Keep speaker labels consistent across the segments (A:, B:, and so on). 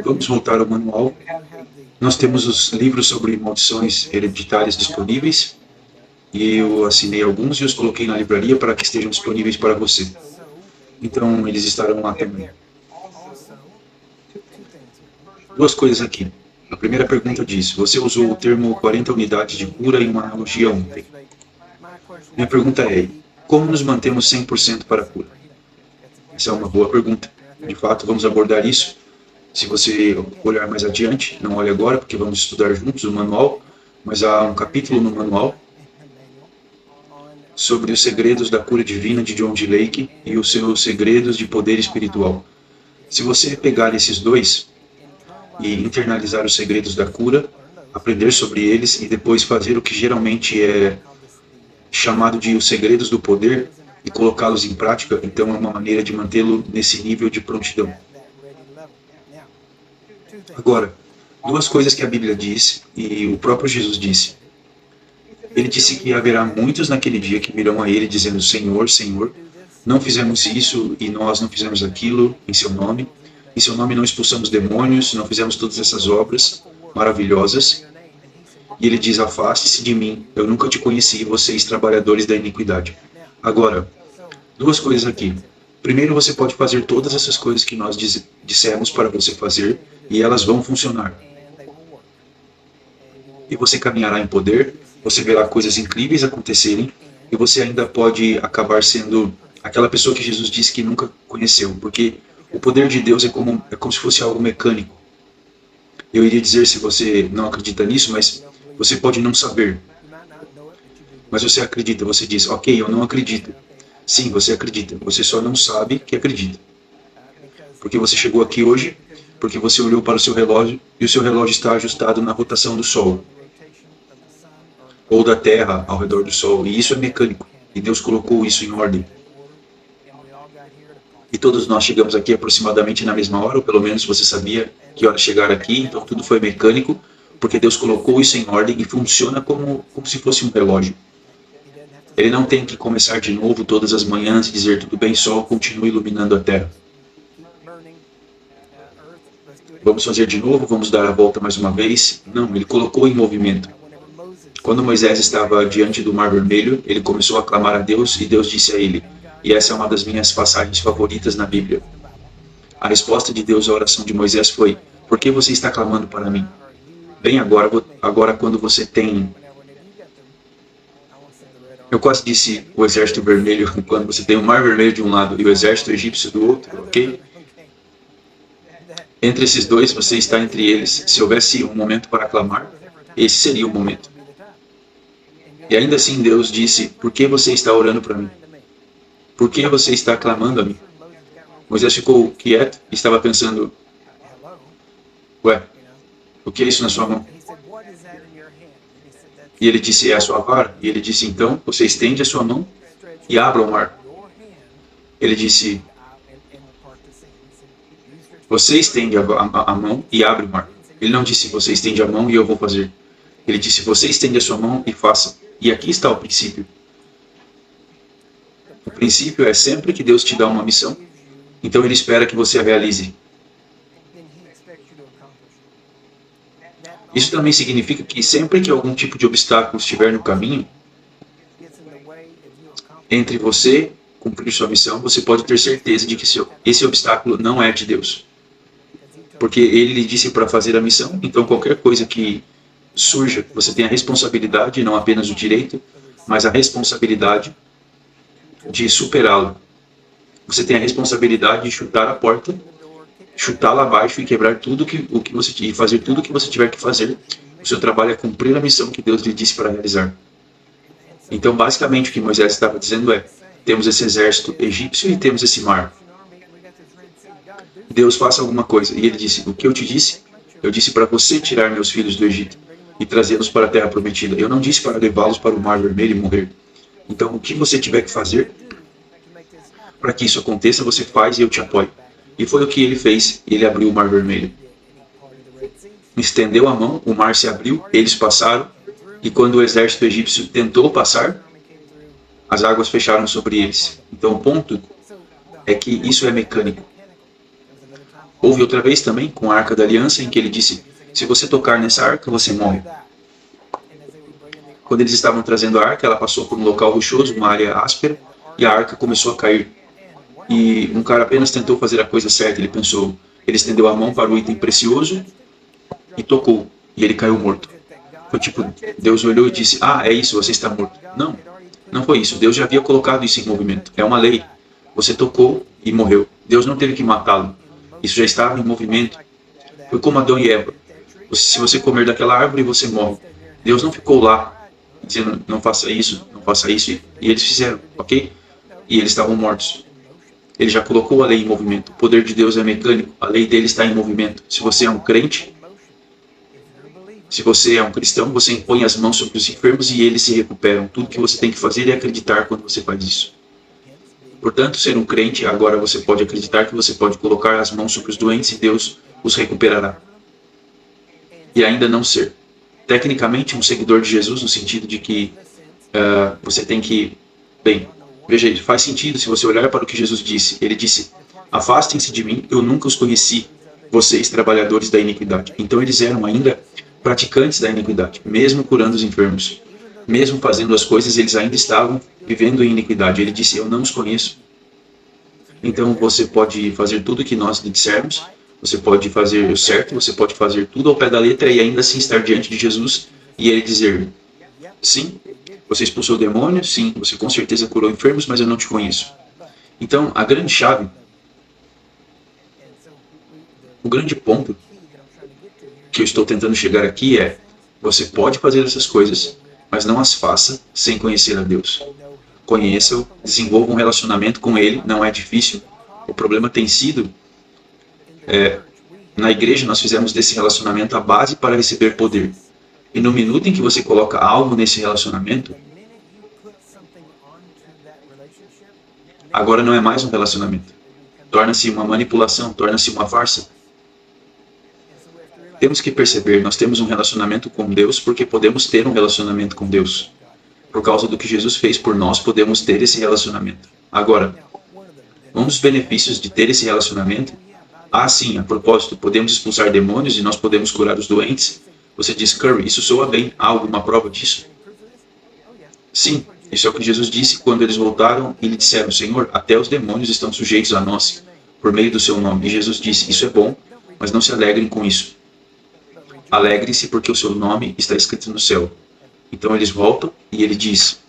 A: Vamos voltar ao manual. Nós temos os livros sobre maldições hereditárias disponíveis, e eu assinei alguns e os coloquei na livraria para que estejam disponíveis para você. Então, eles estarão lá também. Duas coisas aqui. A primeira pergunta diz: você usou o termo 40 unidades de cura em uma analogia ontem. Minha pergunta é: como nos mantemos 100% para a cura? Essa é uma boa pergunta. De fato, vamos abordar isso. Se você olhar mais adiante, não olhe agora, porque vamos estudar juntos o manual, mas há um capítulo no manual sobre os segredos da cura divina de John D. Lake e os seus segredos de poder espiritual. Se você pegar esses dois e internalizar os segredos da cura, aprender sobre eles e depois fazer o que geralmente é chamado de os segredos do poder e colocá-los em prática, então é uma maneira de mantê-lo nesse nível de prontidão. Agora, duas coisas que a Bíblia diz e o próprio Jesus disse. Ele disse que haverá muitos naquele dia que virão a ele dizendo: Senhor, Senhor, não fizemos isso e nós não fizemos aquilo em seu nome. Em seu nome não expulsamos demônios, não fizemos todas essas obras maravilhosas. E ele diz: afaste-se de mim, eu nunca te conheci, vocês trabalhadores da iniquidade. Agora, duas coisas aqui. Primeiro, você pode fazer todas essas coisas que nós dissemos para você fazer e elas vão funcionar. E você caminhará em poder, você verá coisas incríveis acontecerem e você ainda pode acabar sendo aquela pessoa que Jesus disse que nunca conheceu, porque o poder de Deus é como se fosse algo mecânico. Eu iria dizer, se você não acredita nisso, mas você pode não saber. Mas você acredita, você diz: ok, eu não acredito. Sim, você acredita, você só não sabe que acredita. Porque você chegou aqui hoje, porque você olhou para o seu relógio e o seu relógio está ajustado na rotação do Sol ou da Terra ao redor do Sol, e isso é mecânico, e Deus colocou isso em ordem. E todos nós chegamos aqui aproximadamente na mesma hora, ou pelo menos você sabia que hora chegar aqui, então tudo foi mecânico, porque Deus colocou isso em ordem e funciona como se fosse um relógio. Ele não tem que começar de novo todas as manhãs e dizer: tudo bem, Sol, continue iluminando a Terra. Vamos fazer de novo, vamos dar a volta mais uma vez. Não, ele colocou em movimento. Quando Moisés estava diante do Mar Vermelho, ele começou a clamar a Deus e Deus disse a ele, e essa é uma das minhas passagens favoritas na Bíblia. A resposta de Deus à oração de Moisés foi: por que você está clamando para mim? Bem, agora quando você tem... Eu quase disse o exército vermelho, quando você tem o Mar Vermelho de um lado e o exército egípcio do outro, ok? Entre esses dois, você está entre eles. Se houvesse um momento para clamar, esse seria o momento. E ainda assim Deus disse: por que você está orando para mim? Por que você está clamando a mim? Moisés ficou quieto e estava pensando: ué, o que é isso na sua mão? E ele disse: é a sua vara. E ele disse: então, você estende a sua mão e abra o mar. Ele disse: você estende a mão e abre o mar. Ele não disse: você estende a mão e eu vou fazer. Ele disse: você estende a sua mão e faça. E aqui está o princípio. O princípio é sempre que Deus te dá uma missão, então Ele espera que você a realize. Isso também significa que sempre que algum tipo de obstáculo estiver no caminho, entre você cumprir sua missão, você pode ter certeza de que esse obstáculo não é de Deus. Porque Ele lhe disse para fazer a missão, então qualquer coisa que surja, você tem a responsabilidade, não apenas o direito, mas a responsabilidade de superá-lo. Você tem a responsabilidade de chutar a porta, chutá-la abaixo e quebrar tudo e fazer tudo o que você tiver que fazer. O seu trabalho é cumprir a missão que Deus lhe disse para realizar. Então, basicamente, o que Moisés estava dizendo é: temos esse exército egípcio e temos esse mar. Deus, faça alguma coisa. E ele disse: o que eu te disse? Eu disse para você tirar meus filhos do Egito e trazê-los para a terra prometida. Eu não disse para levá-los para o Mar Vermelho e morrer. Então, o que você tiver que fazer para que isso aconteça, você faz e eu te apoio. E foi o que ele fez. Ele abriu o Mar Vermelho. Estendeu a mão, o mar se abriu, eles passaram, e quando o exército egípcio tentou passar, as águas fecharam sobre eles. Então o ponto é que isso é mecânico. Houve outra vez também com a Arca da Aliança, em que ele disse, se você tocar nessa arca, você morre. Quando eles estavam trazendo a arca, ela passou por um local rochoso, uma área áspera, e a arca começou a cair. E um cara apenas tentou fazer a coisa certa, ele pensou, ele estendeu a mão para o item precioso e tocou, e ele caiu morto. Foi tipo, Deus olhou e disse, é isso, você está morto. Não, não foi isso, Deus já havia colocado isso em movimento, é uma lei. Você tocou e morreu. Deus não teve que matá-lo, isso já estava em movimento. Foi como Adão e Eva, se você comer daquela árvore, você morre. Deus não ficou lá, dizendo, não faça isso, e eles fizeram, ok? E eles estavam mortos. Ele já colocou a lei em movimento. O poder de Deus é mecânico, a lei dele está em movimento. Se você é um crente, se você é um cristão, você impõe as mãos sobre os enfermos e eles se recuperam. Tudo que você tem que fazer é acreditar quando você faz isso. Portanto, ser um crente, agora você pode acreditar que você pode colocar as mãos sobre os doentes e Deus os recuperará. E ainda não ser, tecnicamente, um seguidor de Jesus, no sentido de que você tem que... Bem, veja isso, faz sentido se você olhar para o que Jesus disse. Ele disse, afastem-se de mim, eu nunca os conheci, vocês, trabalhadores da iniquidade. Então eles eram ainda praticantes da iniquidade, mesmo curando os enfermos. Mesmo fazendo as coisas, eles ainda estavam vivendo em iniquidade. Ele disse, eu não os conheço. Então você pode fazer tudo o que nós lhe dissermos, você pode fazer o certo, você pode fazer tudo ao pé da letra e ainda assim estar diante de Jesus e ele dizer, sim, você expulsou demônios, sim, você com certeza curou enfermos, mas eu não te conheço. Então, a grande chave, o grande ponto que eu estou tentando chegar aqui é, você pode fazer essas coisas, mas não as faça sem conhecer a Deus. Conheça-o, desenvolva um relacionamento com Ele, não é difícil. O problema tem sido, na igreja nós fizemos desse relacionamento a base para receber poder. E no minuto em que você coloca algo nesse relacionamento, agora não é mais um relacionamento. Torna-se uma manipulação, torna-se uma farsa. Temos que perceber, nós temos um relacionamento com Deus porque podemos ter um relacionamento com Deus. Por causa do que Jesus fez por nós, podemos ter esse relacionamento. Agora, um dos benefícios de ter esse relacionamento, sim, a propósito, podemos expulsar demônios e nós podemos curar os doentes. Você diz, Curry, isso soa bem, há alguma prova disso? Sim, isso é o que Jesus disse quando eles voltaram e lhe disseram, Senhor, até os demônios estão sujeitos a nós, por meio do seu nome. E Jesus disse, isso é bom, mas não se alegrem com isso. Alegre-se porque o seu nome está escrito no céu. Então eles voltam e ele diz,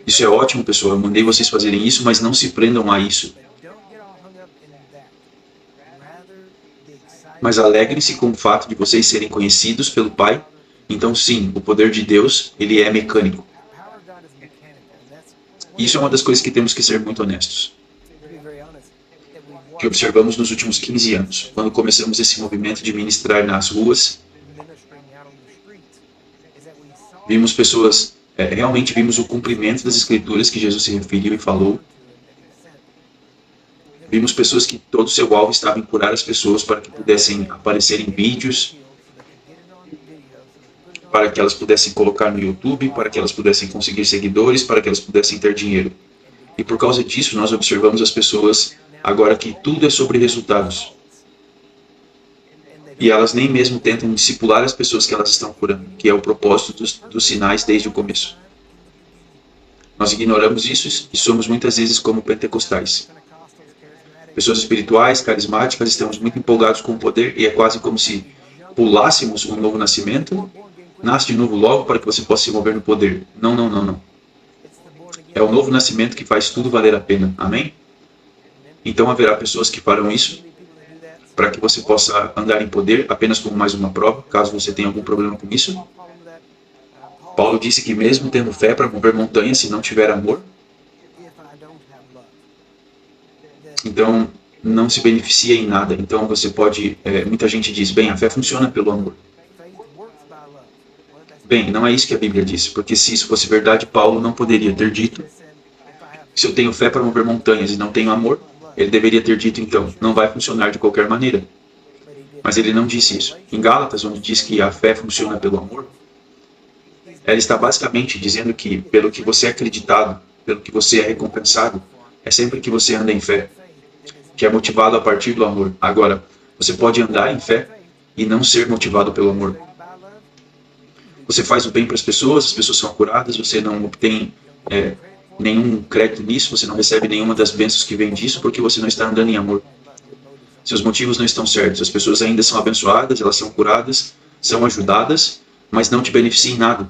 A: isso é ótimo, pessoal, eu mandei vocês fazerem isso, mas não se prendam a isso. Mas alegrem-se com o fato de vocês serem conhecidos pelo Pai. Então sim, o poder de Deus, ele é mecânico. Isso é uma das coisas que temos que ser muito honestos. Que observamos nos últimos 15 anos, quando começamos esse movimento de ministrar nas ruas. Vimos pessoas, realmente vimos o cumprimento das escrituras que Jesus se referiu e falou. Vimos pessoas que todo o seu alvo estava em curar as pessoas para que pudessem aparecer em vídeos, para que elas pudessem colocar no YouTube, para que elas pudessem conseguir seguidores, para que elas pudessem ter dinheiro. E por causa disso, nós observamos as pessoas agora que tudo é sobre resultados. E elas nem mesmo tentam discipular as pessoas que elas estão curando, que é o propósito dos sinais desde o começo. Nós ignoramos isso e somos muitas vezes como pentecostais. Pessoas espirituais, carismáticas, estamos muito empolgados com o poder e é quase como se pulássemos um novo nascimento. Nasce de novo logo para que você possa se mover no poder. Não, não, não, não. É o novo nascimento que faz tudo valer a pena. Amém? Então haverá pessoas que farão isso para que você possa andar em poder apenas como mais uma prova, caso você tenha algum problema com isso. Paulo disse que mesmo tendo fé para mover montanhas, se não tiver amor, então não se beneficia em nada. Então você pode, muita gente diz, bem, a fé funciona pelo amor. Bem, não é isso que a Bíblia diz, porque se isso fosse verdade, Paulo não poderia ter dito, se eu tenho fé para mover montanhas e não tenho amor, ele deveria ter dito então, não vai funcionar de qualquer maneira. Mas ele não disse isso. Em Gálatas, onde diz que a fé funciona pelo amor, ela está basicamente dizendo que pelo que você é acreditado, pelo que você é recompensado, é sempre que você anda em fé. que é motivado a partir do amor. Agora, você pode andar em fé e não ser motivado pelo amor. Você faz o bem para as pessoas são curadas, você não obtém nenhum crédito nisso, você não recebe nenhuma das bênçãos que vem disso, porque você não está andando em amor. Seus motivos não estão certos, as pessoas ainda são abençoadas, elas são curadas, são ajudadas, mas não te beneficiam em nada.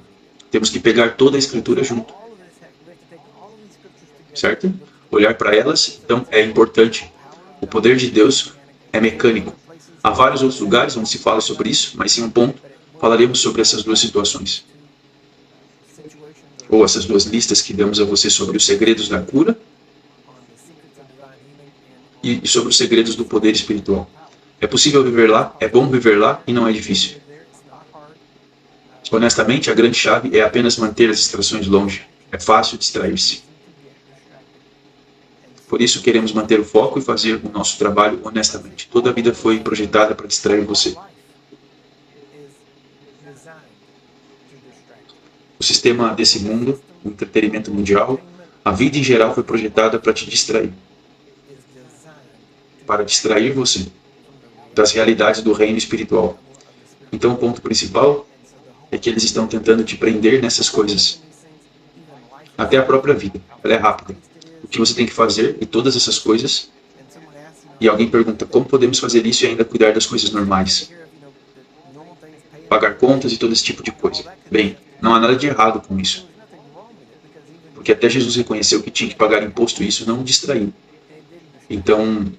A: Temos que pegar toda a Escritura junto. Certo? Olhar para elas, então, é importante. O poder de Deus é mecânico. Há vários outros lugares onde se fala sobre isso, mas em um ponto falaremos sobre essas duas situações. Ou essas duas listas que damos a você sobre os segredos da cura e sobre os segredos do poder espiritual. É possível viver lá, é bom viver lá e não é difícil. Honestamente, a grande chave é apenas manter as distrações longe. É fácil distrair-se. Por isso, queremos manter o foco e fazer o nosso trabalho honestamente. Toda a vida foi projetada para distrair você. O sistema desse mundo, o entretenimento mundial, a vida em geral foi projetada para te distrair. Para distrair você das realidades do reino espiritual. Então, o ponto principal é que eles estão tentando te prender nessas coisas. Até a própria vida. Ela é rápida. O que você tem que fazer e todas essas coisas. E alguém pergunta, como podemos fazer isso e ainda cuidar das coisas normais? Pagar contas e todo esse tipo de coisa. Bem, não há nada de errado com isso. Porque até Jesus reconheceu que tinha que pagar imposto e isso não o distraiu. Então,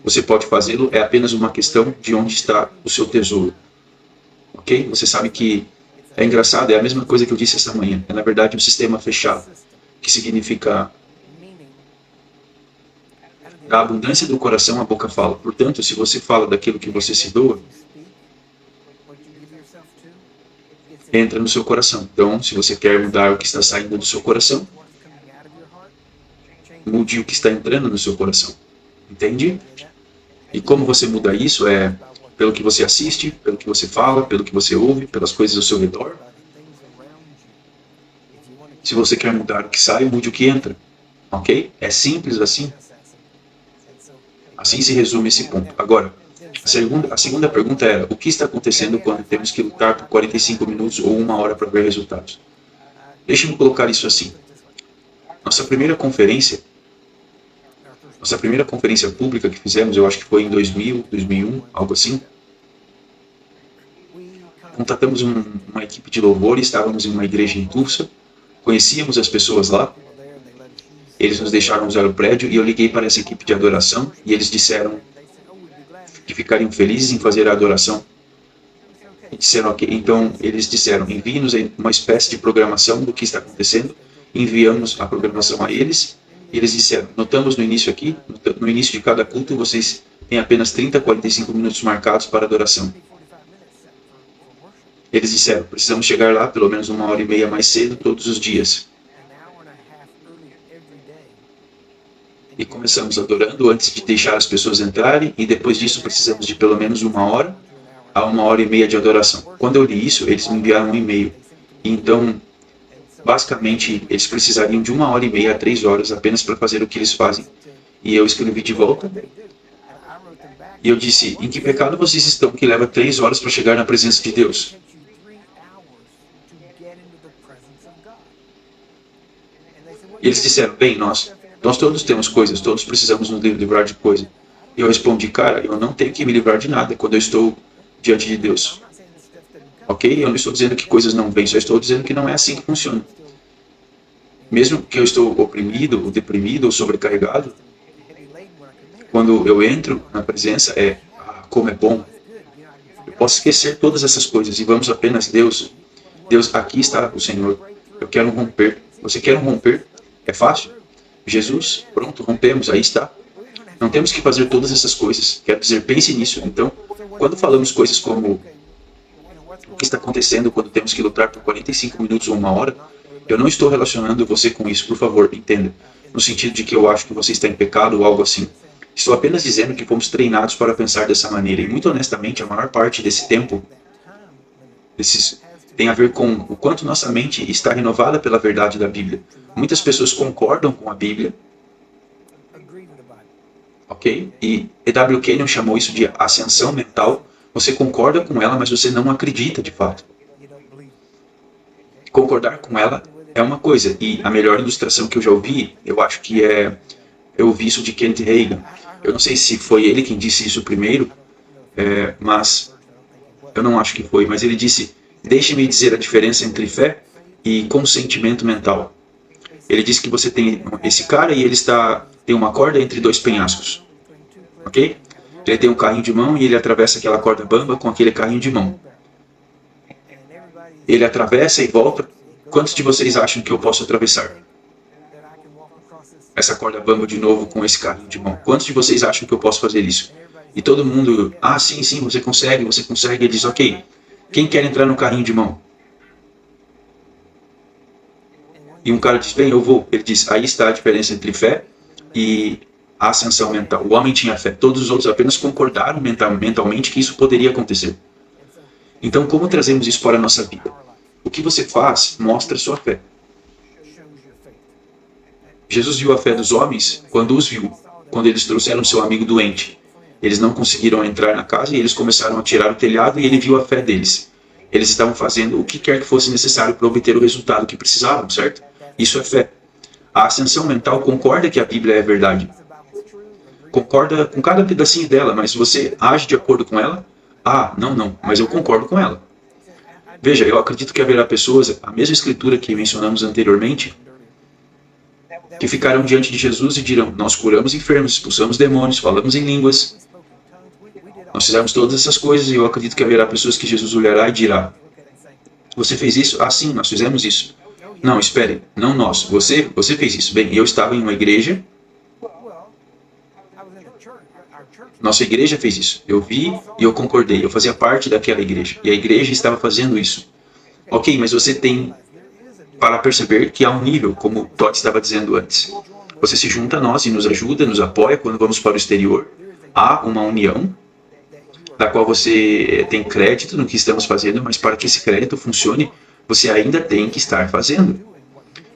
A: você pode fazê-lo, é apenas uma questão de onde está o seu tesouro. Ok? Você sabe que é engraçado, é a mesma coisa que eu disse essa manhã. É na verdade um sistema fechado, que significa da abundância do coração a boca fala. Portanto, se você fala daquilo que você se doa, entra no seu coração. Então, se você quer mudar o que está saindo do seu coração, mude o que está entrando no seu coração. Entende? E como você muda isso é pelo que você assiste, pelo que você fala, pelo que você ouve, pelas coisas ao seu redor. Se você quer mudar o que sai, mude o que entra. Ok? É simples assim. Assim se resume esse ponto. Agora, a segunda pergunta era, o que está acontecendo quando temos que lutar por 45 minutos ou 1 hora para ver resultados? Deixe-me colocar isso assim. Nossa primeira conferência pública que fizemos, eu acho que foi em 2000, 2001, algo assim. Contatamos uma equipe de louvor e estávamos em uma igreja em Tulsa. Conhecíamos as pessoas lá. Eles nos deixaram usar o prédio e eu liguei para essa equipe de adoração e eles disseram que ficariam felizes em fazer a adoração. E disseram, ok. Então eles disseram, envie-nos uma espécie de programação do que está acontecendo. Enviamos a programação a eles. E eles disseram, notamos no início aqui, no início de cada culto, vocês têm apenas 30 a 45 minutos marcados para adoração. Eles disseram, precisamos chegar lá pelo menos 1h30 mais cedo todos os dias. E começamos adorando antes de deixar as pessoas entrarem, e depois disso precisamos de pelo menos 1 hora a 1h30 de adoração. Quando eu li isso, eles me enviaram um e-mail. Então, basicamente, eles precisariam de 1h30 a 3 horas apenas para fazer o que eles fazem. E eu escrevi de volta. E eu disse, em que pecado vocês estão que leva 3 horas para chegar na presença de Deus? E eles disseram, bem, nós todos temos coisas, todos precisamos nos livrar de coisa. E eu respondi, cara, eu não tenho que me livrar de nada quando eu estou diante de Deus. Ok? Eu não estou dizendo que coisas não vêm, só estou dizendo que não é assim que funciona. Mesmo que eu estou oprimido, ou deprimido, ou sobrecarregado, quando eu entro na presença, como é bom. Eu posso esquecer todas essas coisas e vamos apenas, Deus, aqui está o Senhor. Eu quero romper. Você quer romper? É fácil. Jesus, pronto, rompemos, aí está. Não temos que fazer todas essas coisas. Quero dizer, pense nisso. Então, quando falamos coisas como o que está acontecendo quando temos que lutar por 45 minutos ou 1 hora, eu não estou relacionando você com isso, por favor, entenda. No sentido de que eu acho que você está em pecado ou algo assim. Estou apenas dizendo que fomos treinados para pensar dessa maneira. E muito honestamente, a maior parte desse tempo tem a ver com o quanto nossa mente está renovada pela verdade da Bíblia. Muitas pessoas concordam com a Bíblia, ok? E E.W. Kenyon chamou isso de ascensão mental. Você concorda com ela, mas você não acredita de fato. Concordar com ela é uma coisa, e a melhor ilustração que eu já ouvi, eu acho que eu ouvi isso de Kenneth Hagin. Eu não sei se foi ele quem disse isso primeiro, mas eu não acho que foi, mas ele disse: deixe-me dizer a diferença entre fé e consentimento mental. Ele disse que você tem esse cara e ele tem uma corda entre dois penhascos, ok? Ele tem um carrinho de mão e ele atravessa aquela corda bamba com aquele carrinho de mão. Ele atravessa e volta. Quantos de vocês acham que eu posso atravessar essa corda bamba de novo com esse carrinho de mão? Quantos de vocês acham que eu posso fazer isso? E todo mundo, sim, sim, você consegue, você consegue. Ele diz, ok, quem quer entrar no carrinho de mão? E um cara diz, bem, eu vou. Ele diz, aí está a diferença entre fé e a ascensão mental. O homem tinha fé, todos os outros apenas concordaram mentalmente que isso poderia acontecer. Então, como trazemos isso para a nossa vida? O que você faz mostra sua fé. Jesus viu a fé dos homens quando os viu, quando eles trouxeram seu amigo doente. Eles não conseguiram entrar na casa e eles começaram a tirar o telhado e ele viu a fé deles. Eles estavam fazendo o que quer que fosse necessário para obter o resultado que precisavam, certo? Isso é fé. A ascensão mental concorda que a Bíblia é verdade. Concorda com cada pedacinho dela, mas você age de acordo com ela? Não, mas eu concordo com ela. Veja, eu acredito que haverá pessoas, a mesma escritura que mencionamos anteriormente, que ficarão diante de Jesus e dirão, nós curamos enfermos, expulsamos demônios, falamos em línguas, nós fizemos todas essas coisas e eu acredito que haverá pessoas que Jesus olhará e dirá, você fez isso? Sim, nós fizemos isso. Não, espere, não nós, você fez isso. Bem, eu estava em uma igreja, nossa igreja fez isso. Eu vi e eu concordei, eu fazia parte daquela igreja e a igreja estava fazendo isso. Ok, mas você tem para perceber que há um nível, como o Todd estava dizendo antes. Você se junta a nós e nos ajuda, nos apoia quando vamos para o exterior. Há uma união, da qual você tem crédito no que estamos fazendo, mas para que esse crédito funcione, você ainda tem que estar fazendo.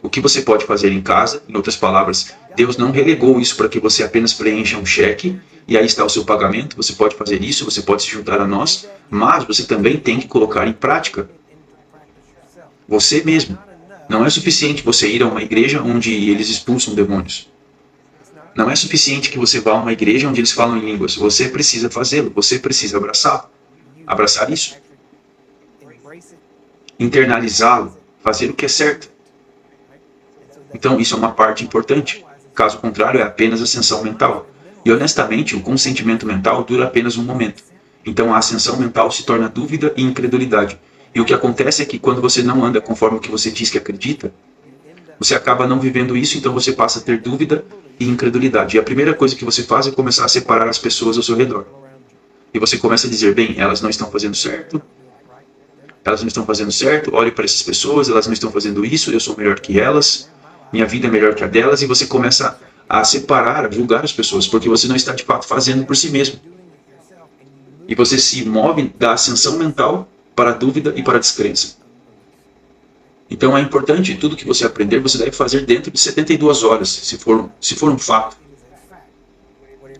A: O que você pode fazer em casa, em outras palavras, Deus não relegou isso para que você apenas preencha um cheque e aí está o seu pagamento, você pode fazer isso, você pode se juntar a nós, mas você também tem que colocar em prática. Você mesmo. Não é suficiente você ir a uma igreja onde eles expulsam demônios. Não é suficiente que você vá a uma igreja onde eles falam em línguas. Você precisa fazê-lo, você precisa abraçá-lo. Abraçar isso. Internalizá-lo, fazer o que é certo. Então, isso é uma parte importante. Caso contrário, é apenas ascensão mental. E, honestamente, o consentimento mental dura apenas um momento. Então, a ascensão mental se torna dúvida e incredulidade. E o que acontece é que quando você não anda conforme o que você diz que acredita, você acaba não vivendo isso, então você passa a ter dúvida e incredulidade. E a primeira coisa que você faz é começar a separar as pessoas ao seu redor. E você começa a dizer, bem, elas não estão fazendo certo, olhe para essas pessoas, elas não estão fazendo isso, eu sou melhor que elas, minha vida é melhor que a delas, e você começa a separar, a julgar as pessoas, porque você não está de fato fazendo por si mesmo. E você se move da ascensão mental para a dúvida e para a descrença. Então é importante, tudo que você aprender, você deve fazer dentro de 72 horas, se for um fato.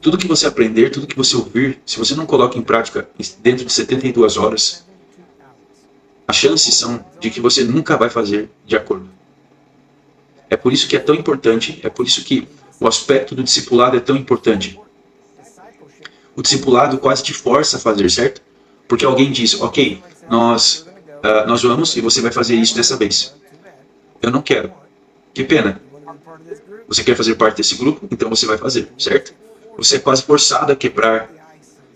A: Tudo que você aprender, tudo que você ouvir, se você não coloca em prática dentro de 72 horas, as chances são de que você nunca vai fazer de acordo. É por isso que é tão importante, é por isso que o aspecto do discipulado é tão importante. O discipulado quase te força a fazer, certo? Porque alguém diz, ok, nós vamos e você vai fazer isso dessa vez. Eu não quero. Que pena. Você quer fazer parte desse grupo? Então você vai fazer, certo? Você é quase forçado a quebrar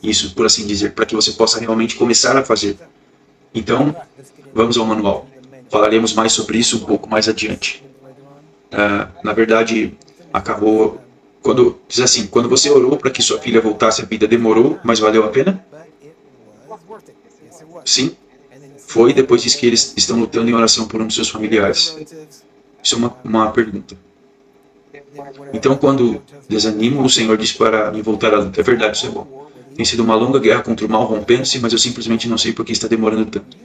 A: isso, por assim dizer, para que você possa realmente começar a fazer. Então, vamos ao manual. Falaremos mais sobre isso um pouco mais adiante. Na verdade, acabou... Diz assim, quando você orou para que sua filha voltasse à vida, demorou, mas valeu a pena? Sim. Foi depois disso que eles estão lutando em oração por um dos seus familiares. Isso é uma pergunta. Então, quando desanimo, o Senhor diz para me voltar à luta. É verdade, isso é bom. Tem sido uma longa guerra contra o mal rompendo-se, mas eu simplesmente não sei por que está demorando tanto.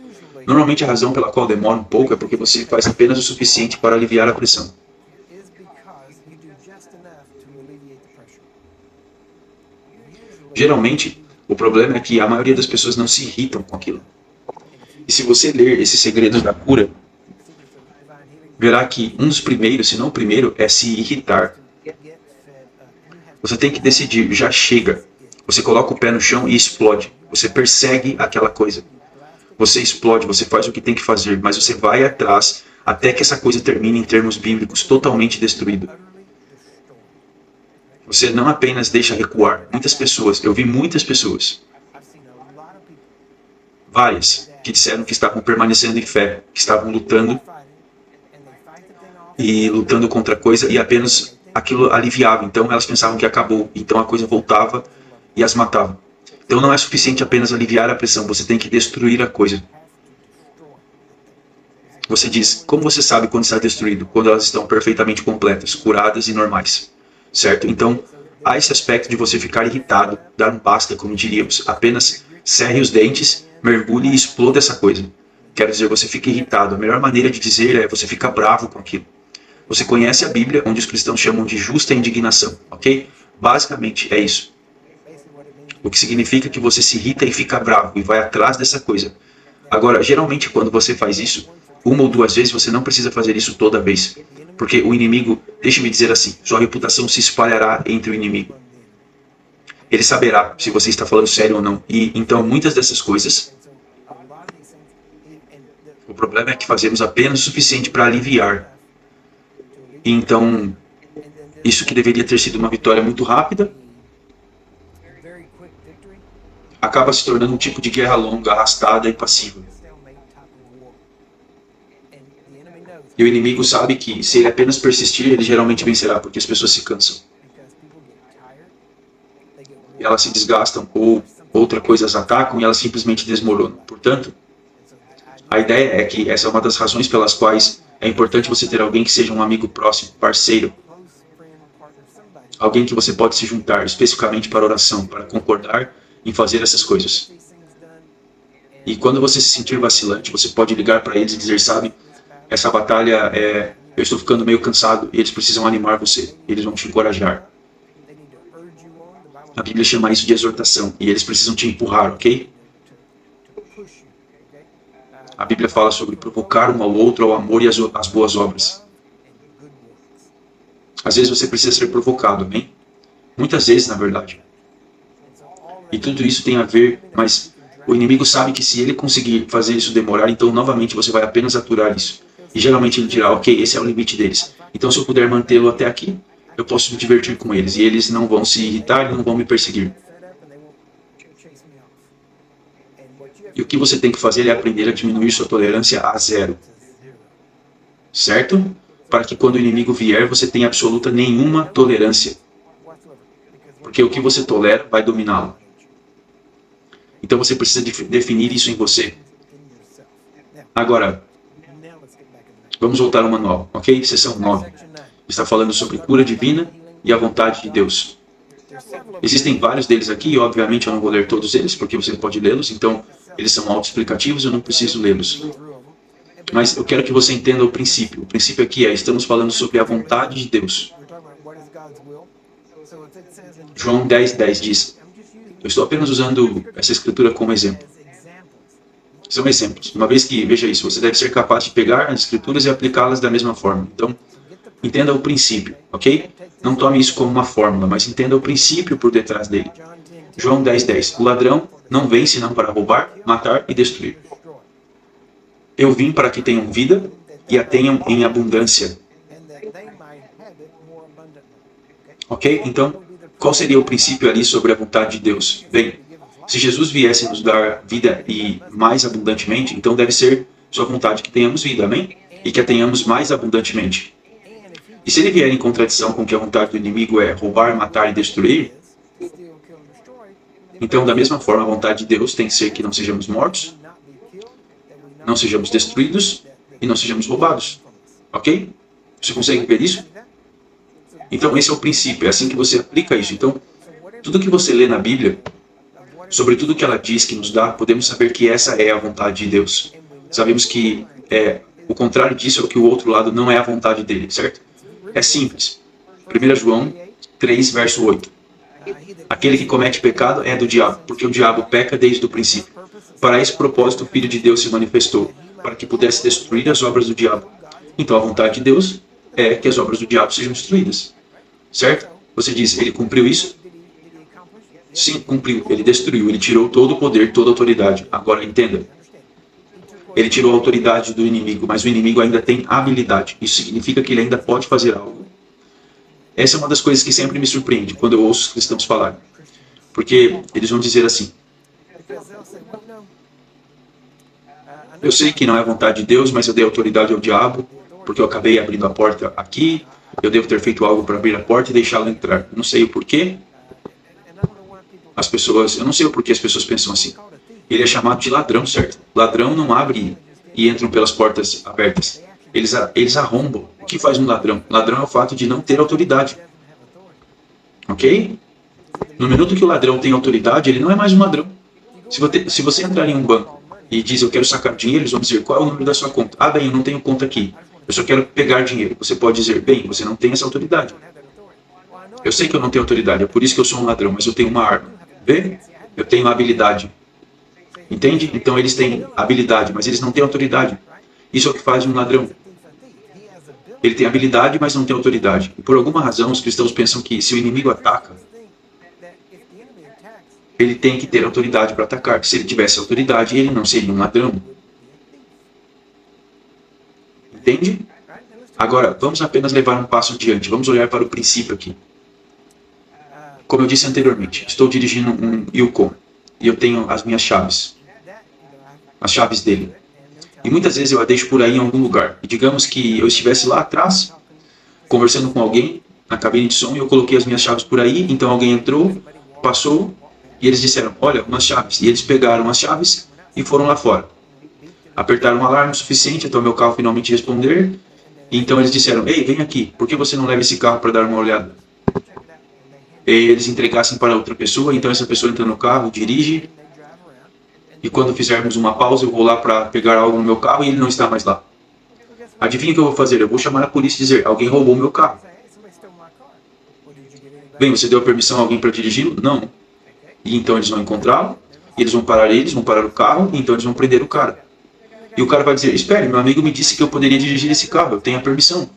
A: Normalmente a razão pela qual demora um pouco é porque você faz apenas o suficiente para aliviar a pressão. Geralmente, o problema é que a maioria das pessoas não se irritam com aquilo. E se você ler esses segredos da cura, verá que um dos primeiros, se não o primeiro, é se irritar. Você tem que decidir, já chega. Você coloca o pé no chão e explode. Você persegue aquela coisa. Você explode, você faz o que tem que fazer, mas você vai atrás até que essa coisa termine em termos bíblicos totalmente destruído. Você não apenas deixa recuar. Muitas pessoas, eu vi muitas pessoas, várias, que disseram que estavam permanecendo em fé, que estavam lutando e lutando contra a coisa e apenas aquilo aliviava. Então elas pensavam que acabou, então a coisa voltava e as matava. Então não é suficiente apenas aliviar a pressão, você tem que destruir a coisa. Você diz, como você sabe quando está destruído? Quando elas estão perfeitamente completas, curadas e normais. Certo? Então, há esse aspecto de você ficar irritado, dar um basta, como diríamos. Apenas cerre os dentes, mergulhe e exploda essa coisa. Quero dizer, você fica irritado. A melhor maneira de dizer é você fica bravo com aquilo. Você conhece a Bíblia, onde os cristãos chamam de justa indignação, ok? Basicamente, é isso. O que significa que você se irrita e fica bravo e vai atrás dessa coisa. Agora, geralmente, quando você faz isso, uma ou duas vezes, você não precisa fazer isso toda vez. Porque o inimigo, deixe-me dizer assim, sua reputação se espalhará entre o inimigo. Ele saberá se você está falando sério ou não. E então, muitas dessas coisas, o problema é que fazemos apenas o suficiente para aliviar. E então, isso que deveria ter sido uma vitória muito rápida, acaba se tornando um tipo de guerra longa, arrastada e passiva. E o inimigo sabe que, se ele apenas persistir, ele geralmente vencerá, porque as pessoas se cansam. E elas se desgastam, ou outra coisa as atacam e elas simplesmente desmoronam. Portanto, a ideia é que essa é uma das razões pelas quais é importante você ter alguém que seja um amigo próximo, parceiro. Alguém que você pode se juntar, especificamente para oração, para concordar em fazer essas coisas. E quando você se sentir vacilante, você pode ligar para eles e dizer, sabe, essa batalha eu estou ficando meio cansado e eles precisam animar você, eles vão te encorajar. A Bíblia chama isso de exortação e eles precisam te empurrar, ok? A Bíblia fala sobre provocar um ao outro ao amor e às boas obras. Às vezes você precisa ser provocado, bem? Muitas vezes, na verdade. E tudo isso tem a ver, mas o inimigo sabe que se ele conseguir fazer isso demorar, então novamente você vai apenas aturar isso. E geralmente ele dirá, ok, esse é o limite deles. Então se eu puder mantê-lo até aqui, eu posso me divertir com eles. E eles não vão se irritar e não vão me perseguir. E o que você tem que fazer é aprender a diminuir sua tolerância a zero. Certo? Para que quando o inimigo vier, você tenha absoluta nenhuma tolerância. Porque o que você tolera vai dominá-lo. Então você precisa definir isso em você. Agora, vamos voltar ao manual, ok? Seção 9. Está falando sobre cura divina e a vontade de Deus. Existem vários deles aqui e obviamente eu não vou ler todos eles, porque você pode lê-los, então eles são autoexplicativos e eu não preciso lê-los. Mas eu quero que você entenda o princípio. O princípio aqui estamos falando sobre a vontade de Deus. João 10:10 diz, eu estou apenas usando essa escritura como exemplo. São exemplos. Uma vez que, veja isso, você deve ser capaz de pegar as escrituras e aplicá-las da mesma forma. Então, entenda o princípio, ok? Não tome isso como uma fórmula, mas entenda o princípio por detrás dele. João 10:10. O ladrão não vem senão para roubar, matar e destruir. Eu vim para que tenham vida e a tenham em abundância. Ok? Então, qual seria o princípio ali sobre a vontade de Deus? Bem, se Jesus viesse nos dar vida e mais abundantemente, então deve ser sua vontade que tenhamos vida, amém? E que a tenhamos mais abundantemente. E se ele vier em contradição com que a vontade do inimigo é roubar, matar e destruir, então da mesma forma a vontade de Deus tem que ser que não sejamos mortos, não sejamos destruídos e não sejamos roubados. Ok? Você consegue ver isso? Então esse é o princípio, é assim que você aplica isso. Então, tudo que você lê na Bíblia, sobre tudo que ela diz que nos dá, podemos saber que essa é a vontade de Deus. Sabemos que o contrário disso é o que o outro lado não é a vontade dele, certo? É simples. 1 João 3, verso 8. Aquele que comete pecado é do diabo, porque o diabo peca desde o princípio. Para esse propósito, o Filho de Deus se manifestou, para que pudesse destruir as obras do diabo. Então, a vontade de Deus é que as obras do diabo sejam destruídas. Certo? Você diz, ele cumpriu isso? Sim, cumpriu. Ele destruiu, ele tirou todo o poder, toda a autoridade. Agora, entenda. Ele tirou a autoridade do inimigo, mas o inimigo ainda tem habilidade. Isso significa que ele ainda pode fazer algo. Essa é uma das coisas que sempre me surpreende quando eu ouço os cristãos falarem. Porque eles vão dizer assim, eu sei que não é a vontade de Deus, mas eu dei autoridade ao diabo, porque eu acabei abrindo a porta aqui, eu devo ter feito algo para abrir a porta e deixá-lo entrar. Eu não sei o porquê. Eu não sei o porquê as pessoas pensam assim. Ele é chamado de ladrão, certo? Ladrão não abre e entram pelas portas abertas. Eles arrombam. O que faz um ladrão? Ladrão é o fato de não ter autoridade. Ok? No minuto que o ladrão tem autoridade, ele não é mais um ladrão. Se você entrar em um banco e diz, eu quero sacar dinheiro, eles vão dizer, qual é o número da sua conta? Ah, bem, eu não tenho conta aqui. Eu só quero pegar dinheiro. Você pode dizer, bem, você não tem essa autoridade. Eu sei que eu não tenho autoridade, é por isso que eu sou um ladrão, mas eu tenho uma arma. Vê? Eu tenho habilidade. Entende? Então eles têm habilidade, mas eles não têm autoridade. Isso é o que faz um ladrão. Ele tem habilidade, mas não tem autoridade. E por alguma razão os cristãos pensam que se o inimigo ataca, ele tem que ter autoridade para atacar. Se ele tivesse autoridade, ele não seria um ladrão. Entende? Agora, vamos apenas levar um passo adiante. Vamos olhar para o princípio aqui. Como eu disse anteriormente, estou dirigindo um Yukon e eu tenho as minhas chaves. As chaves dele. E muitas vezes eu a deixo por aí em algum lugar. E digamos que eu estivesse lá atrás, conversando com alguém, na cabine de som, e eu coloquei as minhas chaves por aí, então alguém entrou, passou, e eles disseram, olha, umas chaves. E eles pegaram as chaves e foram lá fora. Apertaram um alarme o suficiente até o meu carro finalmente responder, e então eles disseram, ei, vem aqui, por que você não leva esse carro para dar uma olhada? E eles entregassem para outra pessoa, então essa pessoa entra no carro, dirige, e quando fizermos uma pausa, eu vou lá para pegar algo no meu carro e ele não está mais lá. Adivinha o que eu vou fazer? Eu vou chamar a polícia e dizer, alguém roubou meu carro. Bem, você deu permissão a alguém para dirigi-lo? Não. E então eles vão encontrá-lo, e eles vão parar o carro, e então eles vão prender o cara. E o cara vai dizer, espere, meu amigo me disse que eu poderia dirigir esse carro, eu tenho a permissão.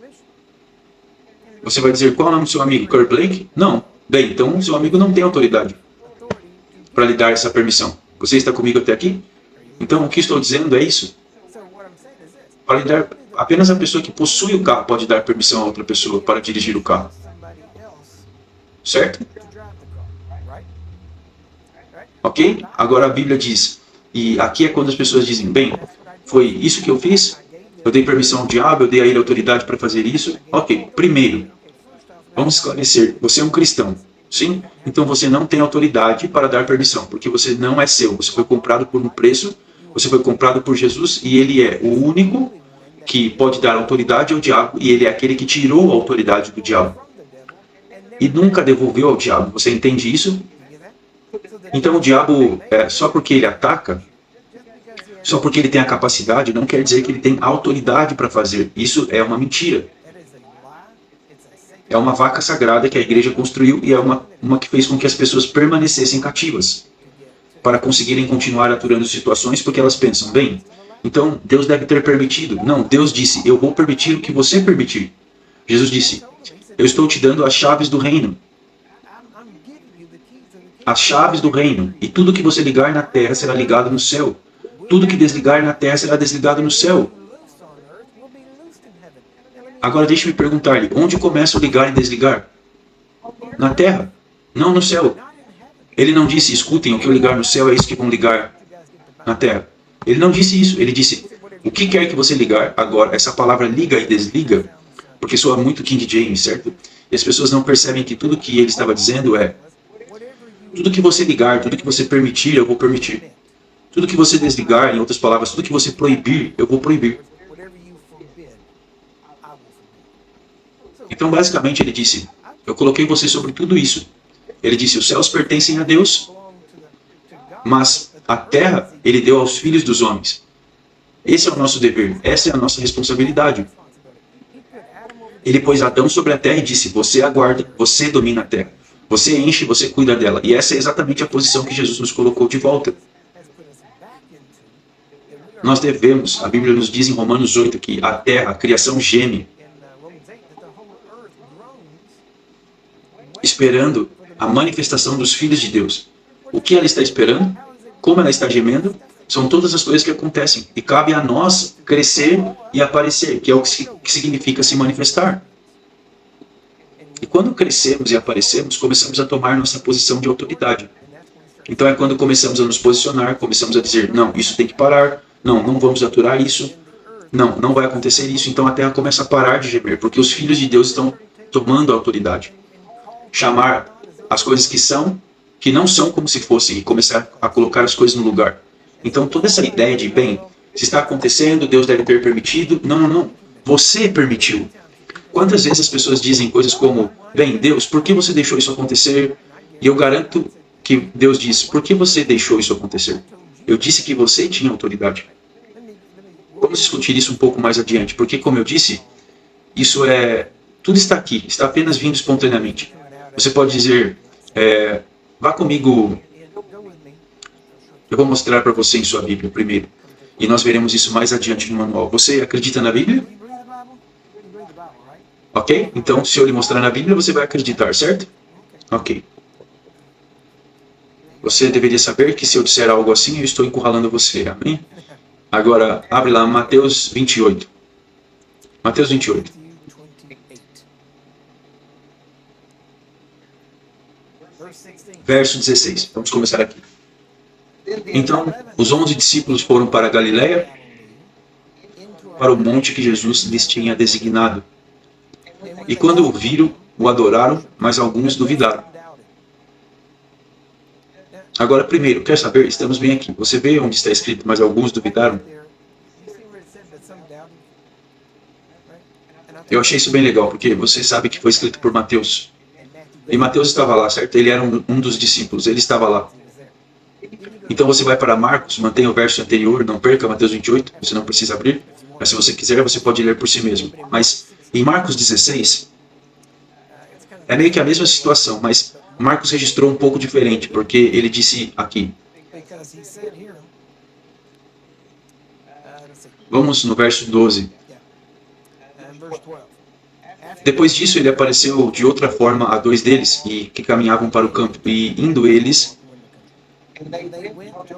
A: Você vai dizer, qual é o nome do seu amigo? Kurt Blake? Não. Bem, então seu amigo não tem autoridade para lhe dar essa permissão. Você está comigo até aqui? Então, o que estou dizendo é isso. Para lhe dar, apenas a pessoa que possui o carro pode dar permissão a outra pessoa para dirigir o carro. Certo? Ok? Agora a Bíblia diz, e aqui é quando as pessoas dizem, bem, foi isso que eu fiz? Eu dei permissão ao diabo, eu dei a ele autoridade para fazer isso? Ok, primeiro, vamos esclarecer, você é um cristão. Sim? Então você não tem autoridade para dar permissão, porque você não é seu. Você foi comprado por um preço, você foi comprado por Jesus e ele é o único que pode dar autoridade ao diabo e ele é aquele que tirou a autoridade do diabo. E nunca devolveu ao diabo. Você entende isso? Então o diabo, só porque ele ataca, só porque ele tem a capacidade, não quer dizer que ele tem autoridade para fazer. Isso é uma mentira. É uma vaca sagrada que a igreja construiu e é uma que fez com que as pessoas permanecessem cativas, para conseguirem continuar aturando situações, porque elas pensam, bem, então Deus deve ter permitido. Não, Deus disse, eu vou permitir o que você permitir. Jesus disse, eu estou te dando as chaves do reino. As chaves do reino. E tudo que você ligar na terra será ligado no céu. Tudo que desligar na terra será desligado no céu. Agora deixe-me perguntar-lhe, onde começa o ligar e desligar? Na terra, não no céu. Ele não disse, escutem, o que eu ligar no céu é isso que vão ligar na terra. Ele não disse isso, ele disse, o que quer que você ligar agora, essa palavra liga e desliga, porque soa muito King James, certo? E as pessoas não percebem que tudo que ele estava dizendo é, tudo que você ligar, tudo que você permitir, eu vou permitir. Tudo que você desligar, em outras palavras, tudo que você proibir, eu vou proibir. Então, basicamente, ele disse, eu coloquei você sobre tudo isso. Ele disse, os céus pertencem a Deus, mas a terra ele deu aos filhos dos homens. Esse é o nosso dever, essa é a nossa responsabilidade. Ele pôs Adão sobre a terra e disse, você aguarda, você domina a terra. Você enche, você cuida dela. E essa é exatamente a posição que Jesus nos colocou de volta. Nós devemos, a Bíblia nos diz em Romanos 8 que a terra, a criação geme, esperando a manifestação dos filhos de Deus. O que ela está esperando? Como ela está gemendo? São todas as coisas que acontecem. E cabe a nós crescer e aparecer, que é o que significa se manifestar. E quando crescemos e aparecemos, começamos a tomar nossa posição de autoridade. Então é quando começamos a nos posicionar, começamos a dizer, não, isso tem que parar, não, não vamos aturar isso, não, não vai acontecer isso. Então a terra começa a parar de gemer, porque os filhos de Deus estão tomando a autoridade. Chamar as coisas que não são como se fossem, e começar a colocar as coisas no lugar. Então toda essa ideia de, bem, se está acontecendo, Deus deve ter permitido. Não, não, não. Você permitiu. Quantas vezes as pessoas dizem coisas como, bem, Deus, por que você deixou isso acontecer? E eu garanto que Deus diz, por que você deixou isso acontecer? Eu disse que você tinha autoridade. Vamos discutir isso um pouco mais adiante, porque, como eu disse, tudo está aqui, está apenas vindo espontaneamente. Você pode dizer, vá comigo, eu vou mostrar para você em sua Bíblia primeiro, e nós veremos isso mais adiante no manual. Você acredita na Bíblia? Ok? Então, se eu lhe mostrar na Bíblia, você vai acreditar, certo? Ok. Você deveria saber que se eu disser algo assim, eu estou encurralando você. Amém? Agora, abre lá Mateus 28. Mateus 28. Verso 16. Vamos começar aqui. Então, os 11 discípulos foram para a Galileia, para o monte que Jesus lhes tinha designado. E quando o viram, o adoraram, mas alguns duvidaram. Agora, primeiro, quer saber? Estamos bem aqui. Você vê onde está escrito, mas alguns duvidaram? Eu achei isso bem legal, porque você sabe que foi escrito por Mateus. E Mateus estava lá, certo? Ele era um dos discípulos, ele estava lá. Então você vai para Marcos, mantenha o verso anterior, não perca Mateus 28, você não precisa abrir. Mas se você quiser, você pode ler por si mesmo. Mas em Marcos 16, é meio que a mesma situação, mas Marcos registrou um pouco diferente, porque ele disse aqui. Vamos no verso 12. Depois disso, ele apareceu de outra forma a dois deles, que caminhavam para o campo, e indo eles,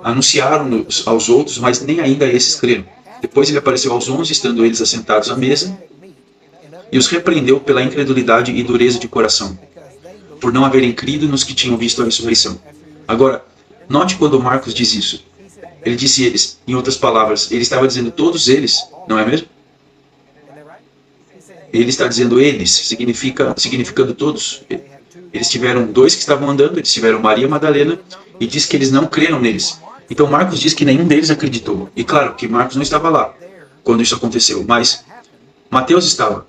A: anunciaram aos outros, mas nem ainda esses creram. Depois ele apareceu aos 11, estando eles assentados à mesa, e os repreendeu pela incredulidade e dureza de coração, por não haverem crido nos que tinham visto a ressurreição. Agora, note quando Marcos diz isso. Ele disse eles, em outras palavras, ele estava dizendo todos eles, não é mesmo? Ele está dizendo eles, significando todos. Eles tiveram dois que estavam andando, eles tiveram Maria Madalena, e diz que eles não creram neles. Então Marcos diz que nenhum deles acreditou. E claro que Marcos não estava lá quando isso aconteceu, mas Mateus estava.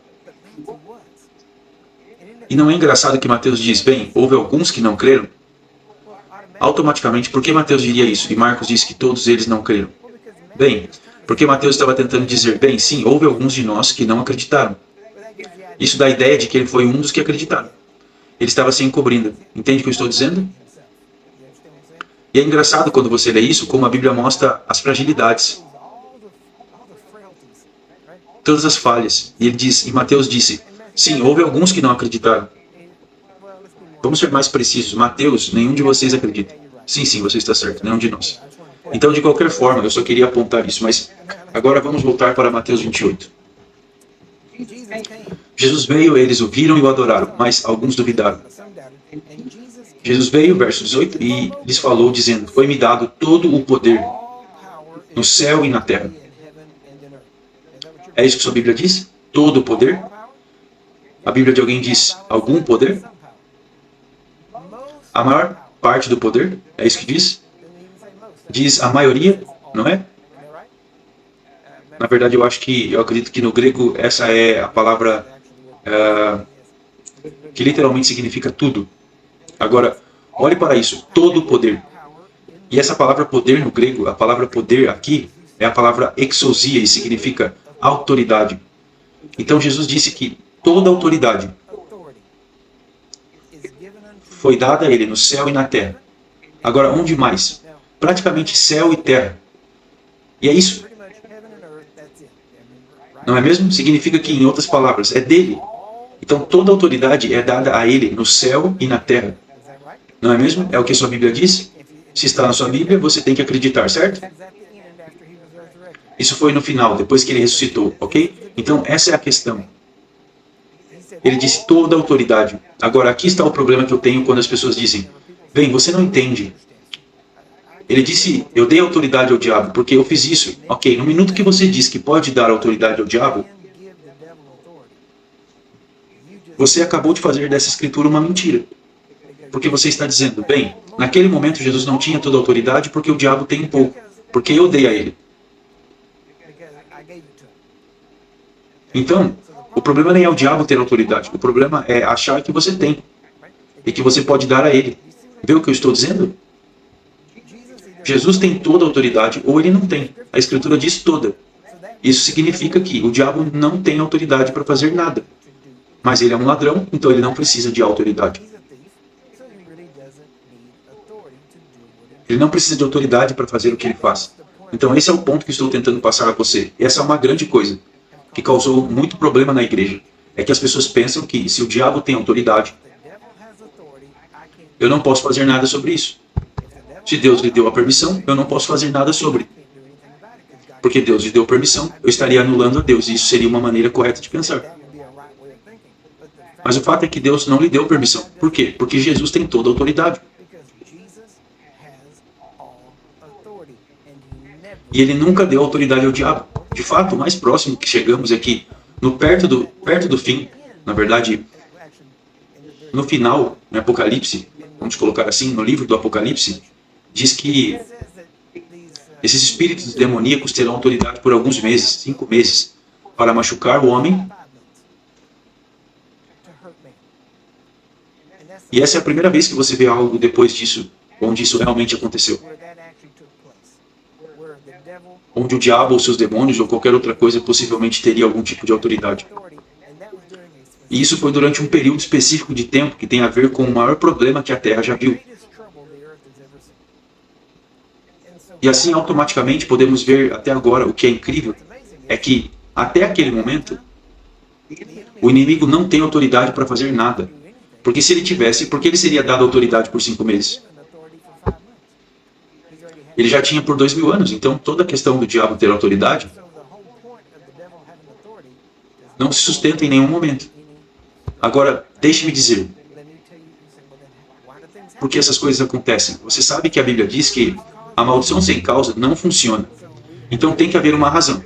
A: E não é engraçado que Mateus diz, bem, houve alguns que não creram? Automaticamente, por que Mateus diria isso? E Marcos diz que todos eles não creram? Bem, porque Mateus estava tentando dizer, bem, sim, houve alguns de nós que não acreditaram. Isso dá a ideia de que ele foi um dos que acreditaram. Ele estava se encobrindo. Entende o que eu estou dizendo? E é engraçado quando você lê isso, como a Bíblia mostra as fragilidades. Todas as falhas. E ele diz, e Mateus disse, sim, houve alguns que não acreditaram. Vamos ser mais precisos. Mateus, nenhum de vocês acredita. Sim, sim, você está certo, nenhum de nós. Então, de qualquer forma, eu só queria apontar isso, mas agora vamos voltar para Mateus 28. Jesus veio, eles o viram e o adoraram, mas alguns duvidaram. Jesus veio, verso 18, e lhes falou, dizendo, foi-me dado todo o poder no céu e na terra. É isso que sua Bíblia diz? Todo o poder? A Bíblia de alguém diz, algum poder? A maior parte do poder? É isso que diz? Diz a maioria, não é? Na verdade, eu acredito que no grego essa é a palavra que literalmente significa tudo. Agora, olhe para isso, todo o poder. E essa palavra poder no grego, a palavra poder aqui, é a palavra exousia e significa autoridade. Então Jesus disse que toda autoridade foi dada a ele no céu e na terra. Agora, onde mais? Praticamente céu e terra. E é isso. Não é mesmo? Significa que, em outras palavras, é dele. Então toda autoridade é dada a ele no céu e na terra. Não é mesmo? É o que sua Bíblia diz? Se está na sua Bíblia, você tem que acreditar, certo? Isso foi no final, depois que ele ressuscitou, ok? Então essa é a questão. Ele disse toda a autoridade. Agora aqui está o problema que eu tenho quando as pessoas dizem: bem, você não entende. Ele disse, eu dei autoridade ao diabo porque eu fiz isso. Ok, no minuto que você diz que pode dar autoridade ao diabo, você acabou de fazer dessa escritura uma mentira. Porque você está dizendo, bem, naquele momento Jesus não tinha toda a autoridade porque o diabo tem um pouco. Porque eu dei a ele. Então, o problema nem é o diabo ter autoridade. O problema é achar que você tem. E que você pode dar a ele. Vê o que eu estou dizendo? Jesus tem toda a autoridade ou ele não tem. A Escritura diz toda. Isso significa que o diabo não tem autoridade para fazer nada. Mas ele é um ladrão, então ele não precisa de autoridade. Ele não precisa de autoridade para fazer o que ele faz. Então esse é o ponto que estou tentando passar a você. Essa é uma grande coisa que causou muito problema na igreja. É que as pessoas pensam que se o diabo tem autoridade, eu não posso fazer nada sobre isso. Se Deus lhe deu a permissão, eu não posso fazer nada sobre. Porque Deus lhe deu permissão, eu estaria anulando a Deus, e isso seria uma maneira correta de pensar. Mas o fato é que Deus não lhe deu permissão. Por quê? Porque Jesus tem toda a autoridade. E ele nunca deu autoridade ao diabo. De fato, o mais próximo que chegamos é que, perto do fim, na verdade, no final, no Apocalipse, vamos colocar assim, no livro do Apocalipse, diz que esses espíritos demoníacos terão autoridade por alguns meses, 5 meses, para machucar o homem. E essa é a primeira vez que você vê algo depois disso, onde isso realmente aconteceu. Onde o diabo ou seus demônios ou qualquer outra coisa possivelmente teria algum tipo de autoridade. E isso foi durante um período específico de tempo que tem a ver com o maior problema que a Terra já viu. E assim, automaticamente, podemos ver até agora o que é incrível, é que, até aquele momento, o inimigo não tem autoridade para fazer nada. Porque se ele tivesse, por que ele seria dado autoridade por 5 meses? Ele já tinha por 2000 anos, então toda a questão do diabo ter autoridade não se sustenta em nenhum momento. Agora, deixe-me dizer, por que essas coisas acontecem? Você sabe que a Bíblia diz que a maldição sem causa não funciona. Então tem que haver uma razão.